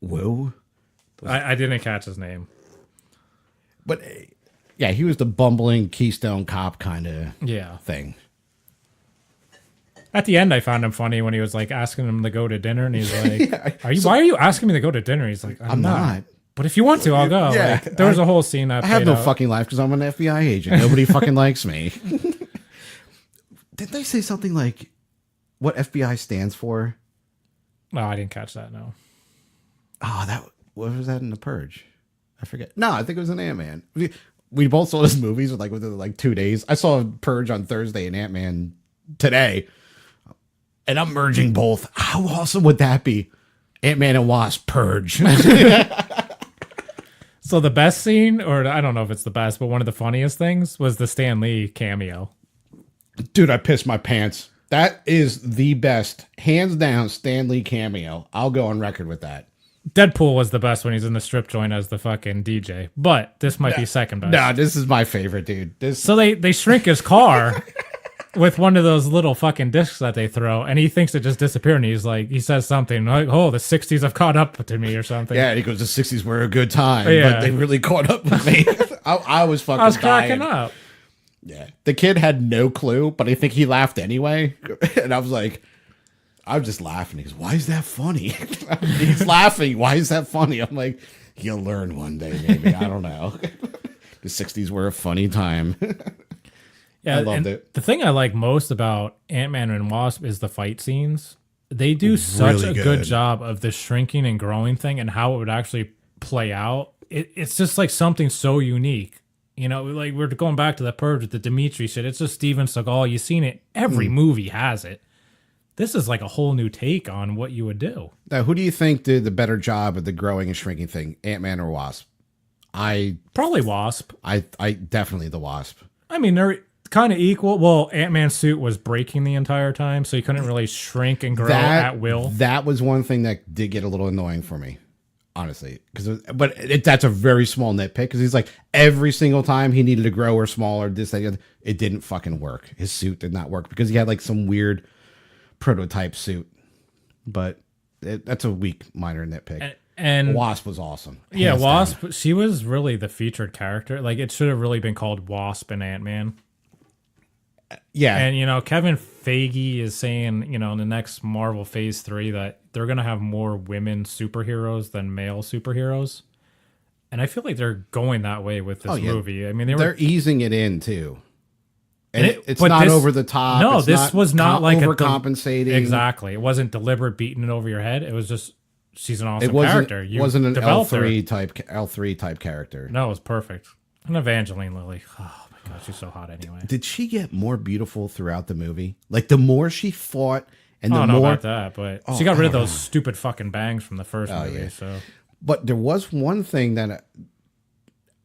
Wu? I didn't catch his name. But yeah, he was the bumbling Keystone Cop kind of thing. At the end, I found him funny when he was like asking him to go to dinner, and he's like, "Why are you asking me to go to dinner?" He's like, "I'm not. But if you want to, I'll go." Yeah, like, there was a whole scene that I have no fucking life because I'm an FBI agent. Nobody fucking likes me. Didn't they say something like what FBI stands for? No, I didn't catch that. No. Oh, what was that in The Purge? I forget. No, I think it was an Antman. We both saw those movies within like 2 days. I saw Purge on Thursday and Antman today. And I'm merging both. How awesome would that be? Antman and Wasp Purge. So the best scene, or I don't know if it's the best, but one of the funniest things was the Stan Lee cameo. Dude, I pissed my pants. That is the best, hands down, Stan Lee cameo. I'll go on record with that. Deadpool was the best when he's in the strip joint as the fucking DJ, but this might be second best. No, this is my favorite, dude. So they shrink his car with one of those little fucking discs that they throw, and he thinks it just disappeared, and he says something like, "Oh, the 60s have caught up to me," or something. Yeah, and he goes, "The 60s were a good time, but they really caught up with me." I was cracking up. Yeah, the kid had no clue, but I think he laughed anyway, and I was like, I was just laughing. He goes, "Why is that funny?" He's laughing. Why is that funny? I'm like, you'll learn one day, maybe. I don't know. The 60s were a funny time. Yeah, I loved it. The thing I like most about Ant-Man and Wasp is the fight scenes. They do such really a good job of the shrinking and growing thing and how it would actually play out. It's just like something so unique. You know, like we're going back to the Purge with the Dimitri shit. It's just Steven Seagal. You've seen it. Every movie has it. This is like a whole new take on what you would do. Now, who do you think did the better job of the growing and shrinking thing, Ant-Man or Wasp? Probably Wasp. I definitely the Wasp. I mean, they're kind of equal. Well, Ant-Man's suit was breaking the entire time, so he couldn't really shrink and grow at will. That was one thing that did get a little annoying for me, honestly. That's a very small nitpick, because he's like, every single time he needed to grow or smaller, this, that, the other, it didn't fucking work. His suit did not work because he had like some weird prototype suit. But that's a weak, minor nitpick. And Wasp was awesome. Yeah, Wasp, she was really the featured character. Like, it should have really been called Wasp and Ant-Man. Yeah. And, Kevin Feige is saying, in the next Marvel Phase 3 that they're going to have more women superheroes than male superheroes. And I feel like they're going that way with this movie. I mean, they're easing it in, too. And it's not over the top. No, this was not like overcompensating. Exactly. It wasn't deliberate beating it over your head. It was just, she's an awesome character. It wasn't an L3 type character. No, it was perfect. And Evangeline Lilly. Oh, my God, she's so hot anyway. Did she get more beautiful throughout the movie? Like, the more she fought and the I don't more... know about that, but she got rid of those stupid fucking bangs from the first movie. Yeah. So, but there was one thing that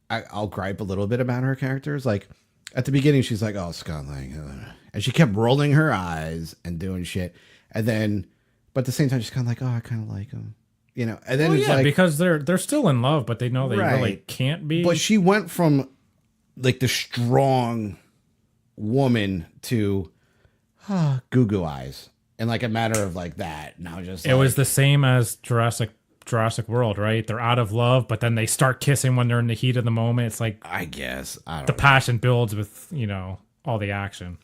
I'll gripe a little bit about her characters. Like, at the beginning, she's like, "Oh, Scott Lang," and she kept rolling her eyes and doing shit. And then, but at the same time, she's kind of like, "Oh, I kind of like him," And then it's like, because they're still in love, but they know they really can't be. But she went from like the strong woman to goo goo eyes, in like a matter of like that. Now, just it was the same as Jurassic World, right? They're out of love, but then they start kissing when they're in the heat of the moment. It's like, I guess the passion builds with all the action.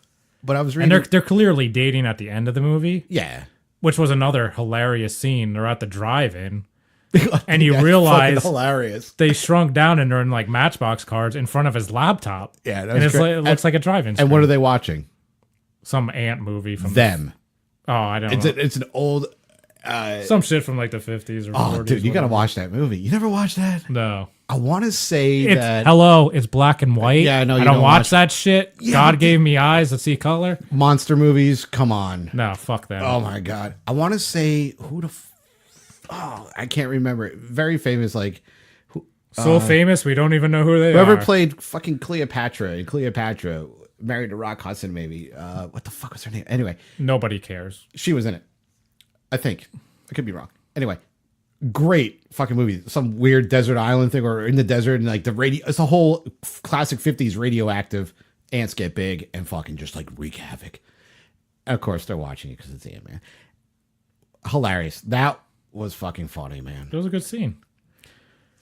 But I was reading, and they're clearly dating at the end of the movie. Yeah, which was another hilarious scene. They're at the drive-in, and you realize hilarious. They shrunk down and they're in like Matchbox cards in front of his laptop. Yeah, and it looks like a drive-in. And what are they watching? Some ant movie from them. I don't know. It's an old. Some shit from like the 50s or 40s. Dude, you gotta watch that movie. You never watched that? No. I want to say that hello, it's black and white. Yeah, no, I don't watch that shit. Yeah, God gave me eyes to see color. Monster movies, come on. No, fuck that. Oh my god. I want to say I can't remember. Very famous, like so famous we don't even know who they are. Whoever played fucking Cleopatra in Cleopatra, married to Rock Hudson, maybe. What the fuck was her name? Anyway, nobody cares. She was in it, I think. I could be wrong. Anyway, great fucking movie. Some weird desert island thing, or in the desert, and like the radio. It's a whole classic 50s radioactive. Ants get big and fucking just like wreak havoc. And of course, they're watching it because it's Antman. Hilarious. That was fucking funny, man. It was a good scene.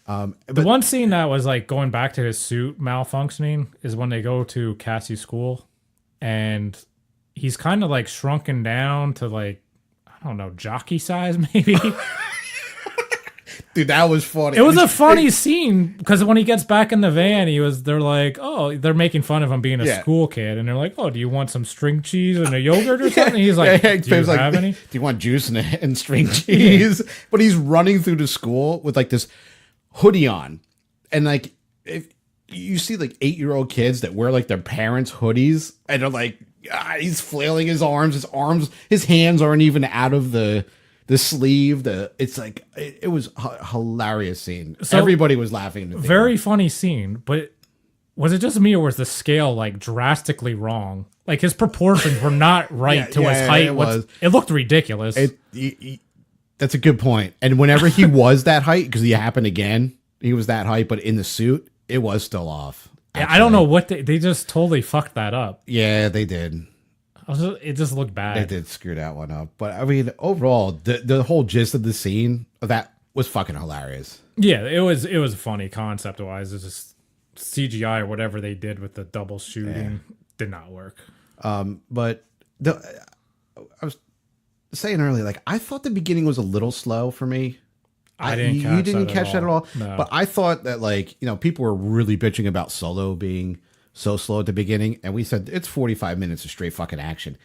The one scene that was like going back to his suit malfunctioning is when they go to Cassie's school, and he's kind of like shrunken down to like, I don't know, jockey size maybe. Dude, that was funny. It was a funny scene because when he gets back in the van, they're like, oh, they're making fun of him being a school kid, and they're like, oh, do you want some string cheese and a yogurt or something? And he's like, do you have any? Do you want juice and string cheese? But he's running through the school with like this hoodie on, and like if you see like 8-year-old kids that wear like their parents' hoodies, and they're like, he's flailing his arms, his hands aren't even out of the sleeve. It's like it was a hilarious scene. So, everybody was laughing in the theater. Very funny scene, but was it just me or was the scale like drastically wrong? Like his proportions were not right to his height. It looked ridiculous. That's a good point. And whenever he was that height, because he happened again, he was that height, but in the suit, it was still off. Yeah, I don't know what they just totally fucked that up. Yeah, they did. It just looked bad. They did screw that one up. But I mean, overall, the whole gist of the scene of that was fucking hilarious. Yeah, it was funny concept wise. It's just CGI or whatever they did with the double shooting did not work. But I was saying earlier, like I thought the beginning was a little slow for me. You didn't catch that at all. No. But I thought that like, people were really bitching about Solo being so slow at the beginning, and we said it's 45 minutes of straight fucking action.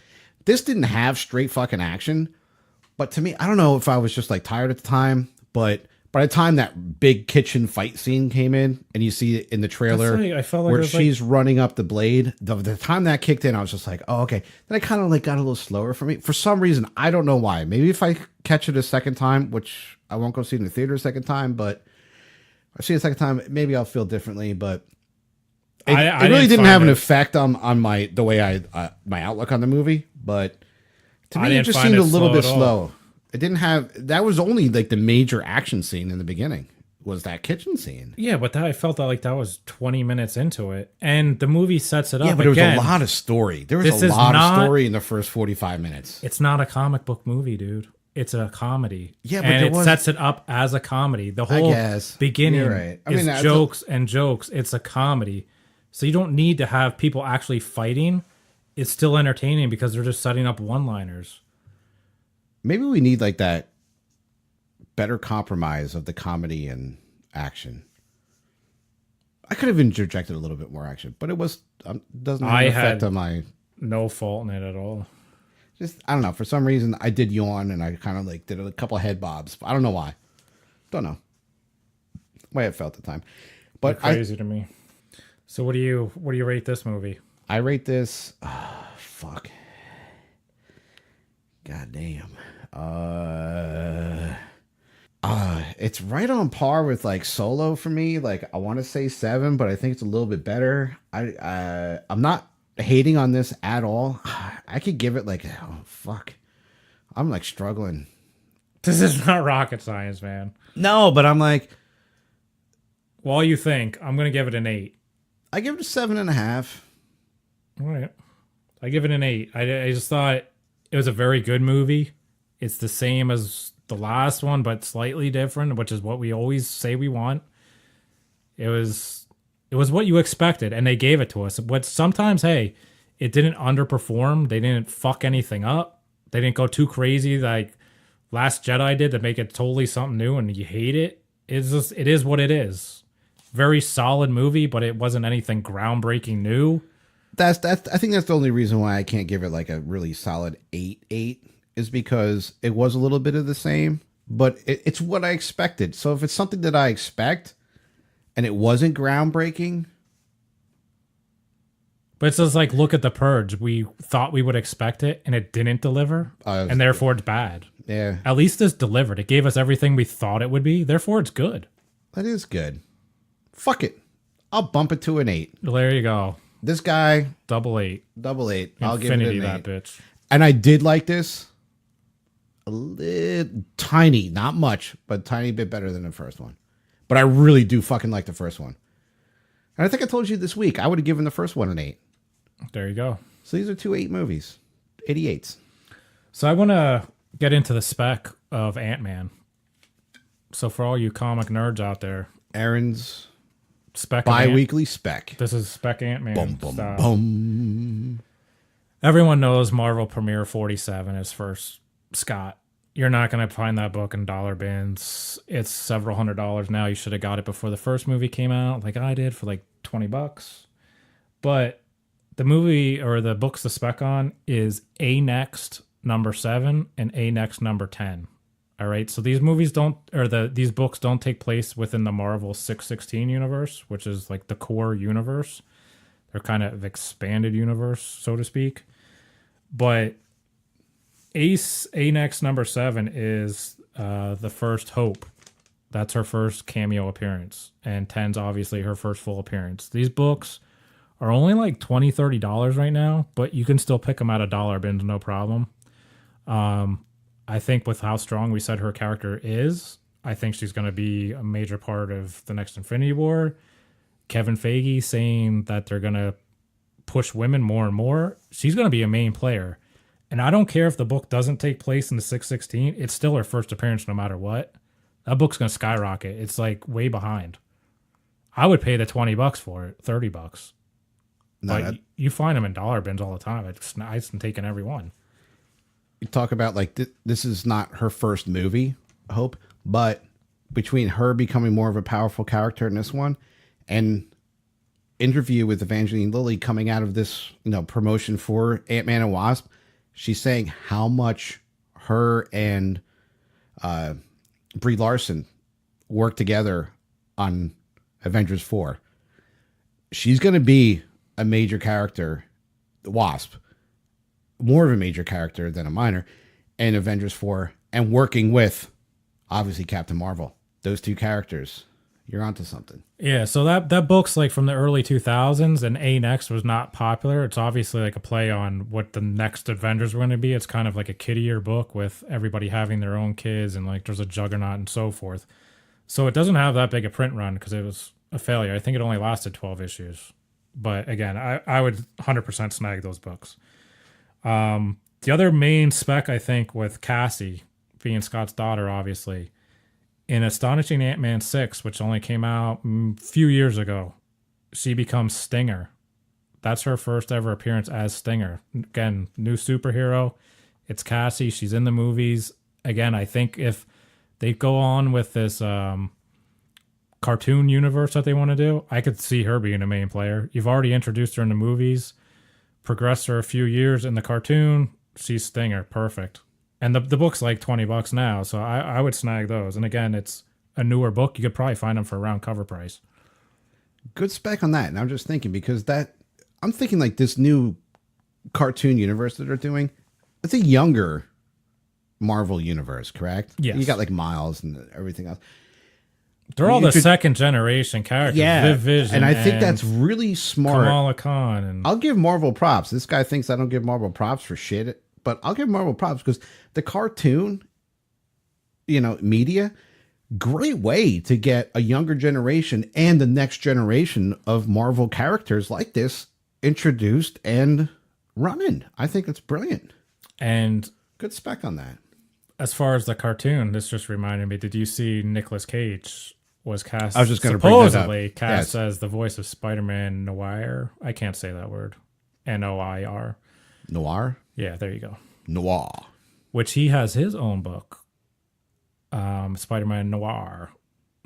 This didn't have straight fucking action, but to me, I don't know if I was just like tired at the time, but by the time that big kitchen fight scene came in, and you see it in the trailer, I felt like where she's running up the blade, the time that kicked in, I was just like, oh, okay. Then I kind of like got a little slower for me. For some reason, I don't know why. Maybe if I catch it a second time, which I won't go see in the theater a second time, but if I see it a second time, maybe I'll feel differently, but it really didn't have an effect on the way my outlook on the movie, but to me it just seemed a little bit slow. It didn't have, that was only like the major action scene in the beginning was that kitchen scene. Yeah, but I felt like that was 20 minutes into it, and the movie sets it up. Yeah, but there was a lot of story. There was a lot of story in the first 45 minutes. It's not a comic book movie, dude. It's a comedy. Yeah, but and it sets it up as a comedy. The whole beginning is jokes and jokes. It's a comedy. So you don't need to have people actually fighting. It's still entertaining because they're just setting up one-liners. Maybe we need like that better compromise of the comedy and action. I could have interjected a little bit more action, but it doesn't have an effect on my... no fault in it at all. Just, I don't know. For some reason, I did yawn and I kind of like did a couple of head bobs. I don't know why. Don't know. The way it felt at the time. But you're crazy to me. So what do you rate this movie? I rate this... fuck. God damn. It's right on par with like Solo for me. Like I want to say 7, but I think it's a little bit better. I'm not hating on this at all. I could give it like, oh fuck, I'm like struggling. This is not rocket science, man. No, but I'm like, while you think, I'm gonna give it an 8. I give it a 7.5. All right, I give it an 8. I just thought it was a very good movie. It's the same as the last one, but slightly different, which is what we always say we want. It was what you expected, and they gave it to us. But sometimes, hey, it didn't underperform. They didn't fuck anything up. They didn't go too crazy like Last Jedi did to make it totally something new, and you hate it. It is what it is. Very solid movie, but it wasn't anything groundbreaking new. I think that's the only reason why I can't give it like a really solid 8 is because it was a little bit of the same, but it's what I expected. So if it's something that I expect and it wasn't groundbreaking. But it's just like, look at The Purge. We thought we would expect it, and it didn't deliver, and therefore it's bad. Yeah. At least this delivered. It gave us everything we thought it would be, therefore it's good. That is good. Fuck it. I'll bump it to an 8. Well, there you go. This guy... Double 8. I'll give it an 8. That bitch. And I did like this. A little tiny, not much, but tiny bit better than the first one. But I really do fucking like the first one. And I think I told you this week, I would have given the first one an 8. There you go. So these are 2 8 movies. 88s. So I want to get into the spec of Antman. So for all you comic nerds out there, Aaron's spec bi-weekly spec. This is spec Antman. Bum, bum, bum. Everyone knows Marvel Premiere 47 is first Scott. You're not going to find that book in dollar bins. It's several $100s now. You should have got it before the first movie came out, like I did, for like $20. But the movie or the book's the spec on is A Next number 7 and A Next number 10. All right. So these movies these books don't take place within the Marvel 616 universe, which is like the core universe. They're kind of expanded universe, so to speak. But A Next number 7 is the first Hope. That's her first cameo appearance. And 10's obviously her first full appearance. These books are only like $20, $30 right now, but you can still pick them out of dollar bins, no problem. I think with how strong we said her character is, I think she's going to be a major part of the next Infinity War. Kevin Feige saying that they're going to push women more and more. She's going to be a main player. And I don't care if the book doesn't take place in the 616. It's still her first appearance no matter what. That book's going to skyrocket. It's like way behind. I would pay the $20 for it, $30. No, but you find them in dollar bins all the time. It's nice and taking every one. You talk about like this is not her first movie, I hope, but between her becoming more of a powerful character in this one and interview with Evangeline Lilly coming out of this, promotion for Ant-Man and Wasp, she's saying how much her and Brie Larson worked together on Avengers 4. She's going to be a major character, the Wasp, more of a major character than a minor, in Avengers 4, and working with, obviously, Captain Marvel. Those two characters, you're onto something. Yeah, so that book's like from the early 2000s, and A Next was not popular. It's obviously like a play on what the next Avengers were going to be. It's kind of like a kiddier book with everybody having their own kids, and like there's a Juggernaut and so forth. So it doesn't have that big a print run because it was a failure. I think it only lasted 12 issues. But again, I would 100% snag those books. The other main spec, I think, with Cassie being Scott's daughter, obviously, in Astonishing Ant-Man 6, which only came out a few years ago, she becomes Stinger. That's her first ever appearance as Stinger. Again, new superhero. It's Cassie. She's in the movies. Again, I think if they go on with this cartoon universe that they want to do, I could see her being a main player. You've already introduced her in the movies, progressed her a few years in the cartoon. She's Stinger. Perfect. And the book's like $20 now, so I would snag those. And again, it's a newer book. You could probably find them for around cover price. Good spec on that. And I'm just thinking, because I'm thinking like this new cartoon universe that they're doing, it's a younger Marvel universe, correct? Yes. You got like Miles and everything else. They're all the second generation characters. Yeah. Vision and I think that's really smart. Kamala Khan. And I'll give Marvel props. This guy thinks I don't give Marvel props for shit, but I'll give Marvel props because the cartoon, media, great way to get a younger generation and the next generation of Marvel characters like this introduced and running. I think it's brilliant. And good spec on that. As far as the cartoon, this just reminded me, did you see Nicolas Cage was cast? I was just going to supposedly cast as the voice of Spider-Man Noir. I can't say that word. Noir. Noir? Yeah, there you go. Noir. Which he has his own book. Spider-Man Noir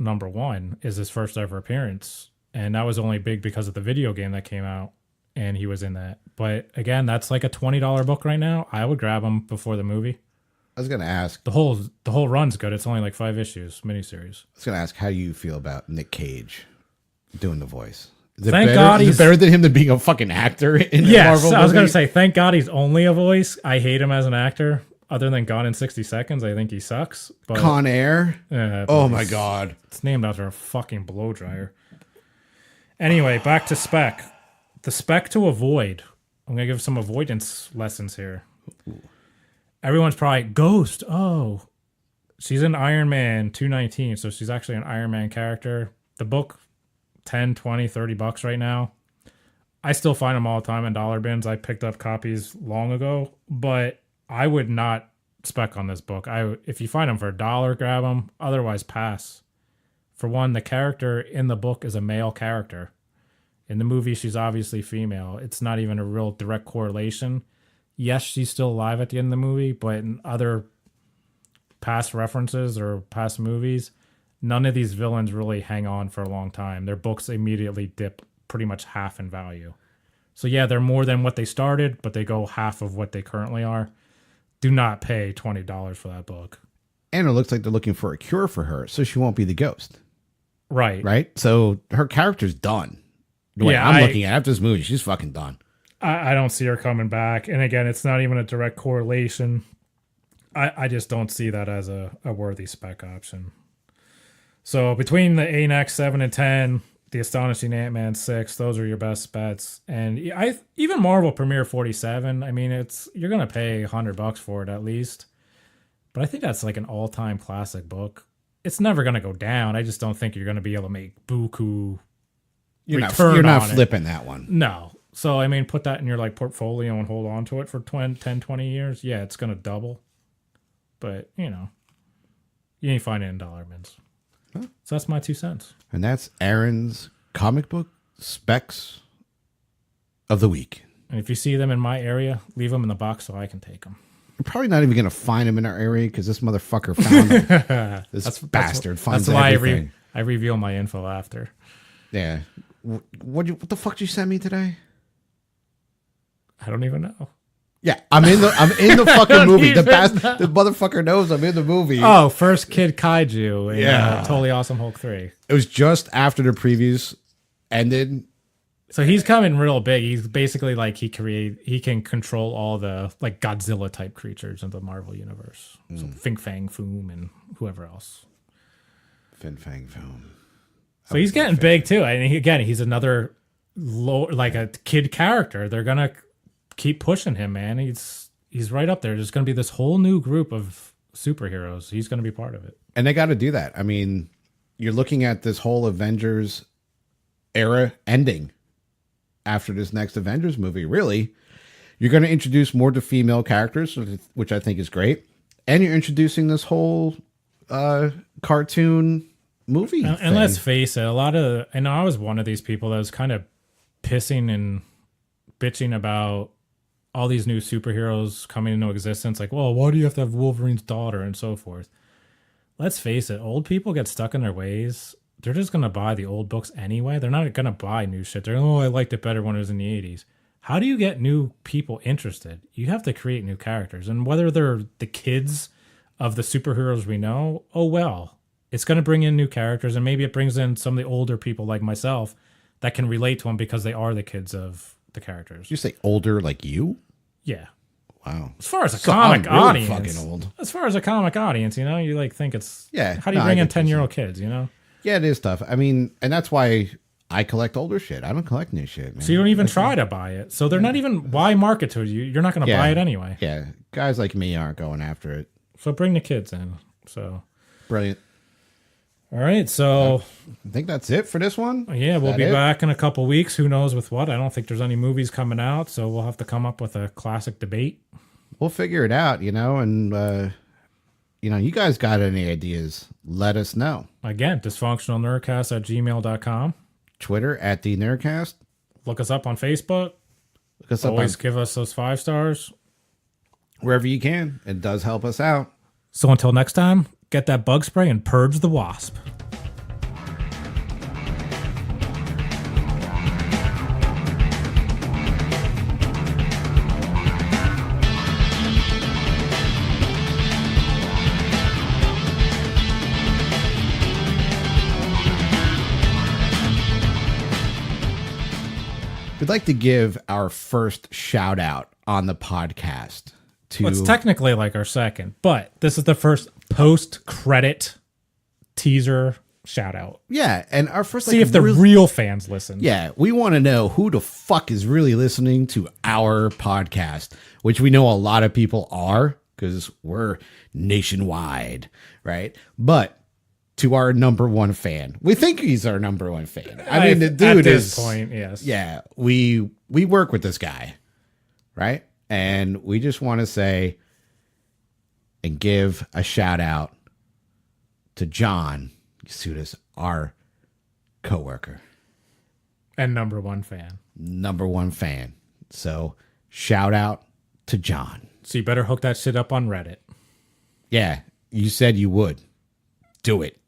#1 is his first ever appearance. And that was only big because of the video game that came out. And he was in that. But again, that's like a $20 book right now. I would grab him before the movie. I was going to ask. The whole run's good. It's only like 5 issues, miniseries. I was going to ask how you feel about Nick Cage. doing the voice? Is it Thank better, God is he's it better than him than being a fucking actor in a yes. Marvel movie? I was gonna say thank God he's only a voice. I hate him as an actor. Other than Gone in 60 Seconds, I think he sucks. But, Con Air. Oh my it's- god. It's named after a fucking blow dryer. Anyway, back to spec. The spec to avoid. I'm going to give some avoidance lessons here. Everyone's probably, Ghost. Oh, she's in Iron Man 219. So she's actually an Iron Man character. The book, 10, 20, 30 bucks right now. I still find them all the time in dollar bins. I picked up copies long ago, but I would not spec on this book. If you find them for $1, grab them. Otherwise, pass. For one, the character in the book is a male character. In the movie, she's obviously female. It's not even a real direct correlation. Yes, she's still alive at the end of the movie, but in other past references or past movies, none of these villains really hang on for a long time. Their books immediately dip pretty much half in value. So yeah, they're more than what they started, but they go half of what they currently are. Do not pay $20 for that book. And it looks like they're looking for a cure for her, so she won't be the Ghost. Right. Right? So her character's done. The way I'm looking at it, after this movie, she's fucking done. I don't see her coming back. And again, it's not even a direct correlation. I just don't see that as a worthy spec option. So between the ANAC 7 and 10, the Astonishing Ant-Man 6, those are your best bets. And even Marvel Premiere 47, I mean, you're going to pay $100 for it at least. But I think that's like an all-time classic book. It's never going to go down. I just don't think you're going to be able to make buku You're not on flipping that one. No. So, I mean, put that in your like portfolio and hold on to it for 10, 20 years. Yeah, it's going to double. But, you ain't finding it in dollar bins. Huh? So that's my 2 cents. And that's Aaron's comic book specs of the week. And if you see them in my area, leave them in the box so I can take them. We're probably not even going to find him in our area because this motherfucker found him. This bastard finds everything. That's why I reveal my info after. Yeah. What the fuck did you send me today? I don't even know. Yeah, I'm in the fucking movie. The motherfucker knows I'm in the movie. Oh, First Kid Kaiju in Totally Awesome Hulk 3. It was just after the previews ended. So he's coming real big. He's basically like he can control all the like Godzilla type creatures in the Marvel universe. So Fin Fang Foom and whoever else. Fin Fang Foom. So he's getting big too. I mean, he's another like a kid character. They're gonna keep pushing him, man. He's right up there. There's gonna be this whole new group of superheroes. He's gonna be part of it. And they got to do that. I mean, you're looking at this whole Avengers era ending. After this next Avengers movie, really, you're going to introduce more to female characters, which I think is great. And you're introducing this whole cartoon movie. And let's face it, I was one of these people that was kind of pissing and bitching about all these new superheroes coming into existence. Like, well, why do you have to have Wolverine's daughter and so forth? Let's face it, old people get stuck in their ways. They're just going to buy the old books anyway. They're not going to buy new shit. They're, I liked it better when it was in the 80s. How do you get new people interested? You have to create new characters. And whether they're the kids of the superheroes we know, oh well. It's going to bring in new characters, and maybe it brings in some of the older people like myself that can relate to them because they are the kids of the characters. You say older like you? Yeah. Wow. As far as a comic audience. Fucking old. As far as a comic audience, you like think it's... Yeah. How do you bring in 10-year-old kids, Yeah, it is tough. I mean, and that's why I collect older shit. I don't collect new shit, man. So you don't even try to buy it. So they're not even... Why market to you? You're not going to buy it anyway. Yeah. Guys like me aren't going after it. So bring the kids in. So brilliant. All right, so... I think that's it for this one. Yeah, we'll be back in a couple weeks. Who knows with what? I don't think there's any movies coming out, so we'll have to come up with a classic debate. We'll figure it out, and... you guys got any ideas, let us know. Again, dysfunctionalnerdcast@gmail.com. Twitter @TheNerdcast. Look us up on Facebook. Look us Always give us those 5 stars. Wherever you can. It does help us out. So until next time, get that bug spray and purge the wasp. We'd like to give our first shout out on the podcast to. Well, it's technically like our second, but this is the first post-credit teaser shout out. Yeah, and our first. See if the real fans listen. Yeah, we want to know who the fuck is really listening to our podcast, which we know a lot of people are because we're nationwide, right? But to our number one fan, we think he's our number one fan. I mean, the dude at this is. point, yes. Yeah, we work with this guy, right? And we just want to say and give a shout out to John Yasudas, our coworker and number one fan. So shout out to John. So you better hook that shit up on Reddit. Yeah, you said you would. Do it.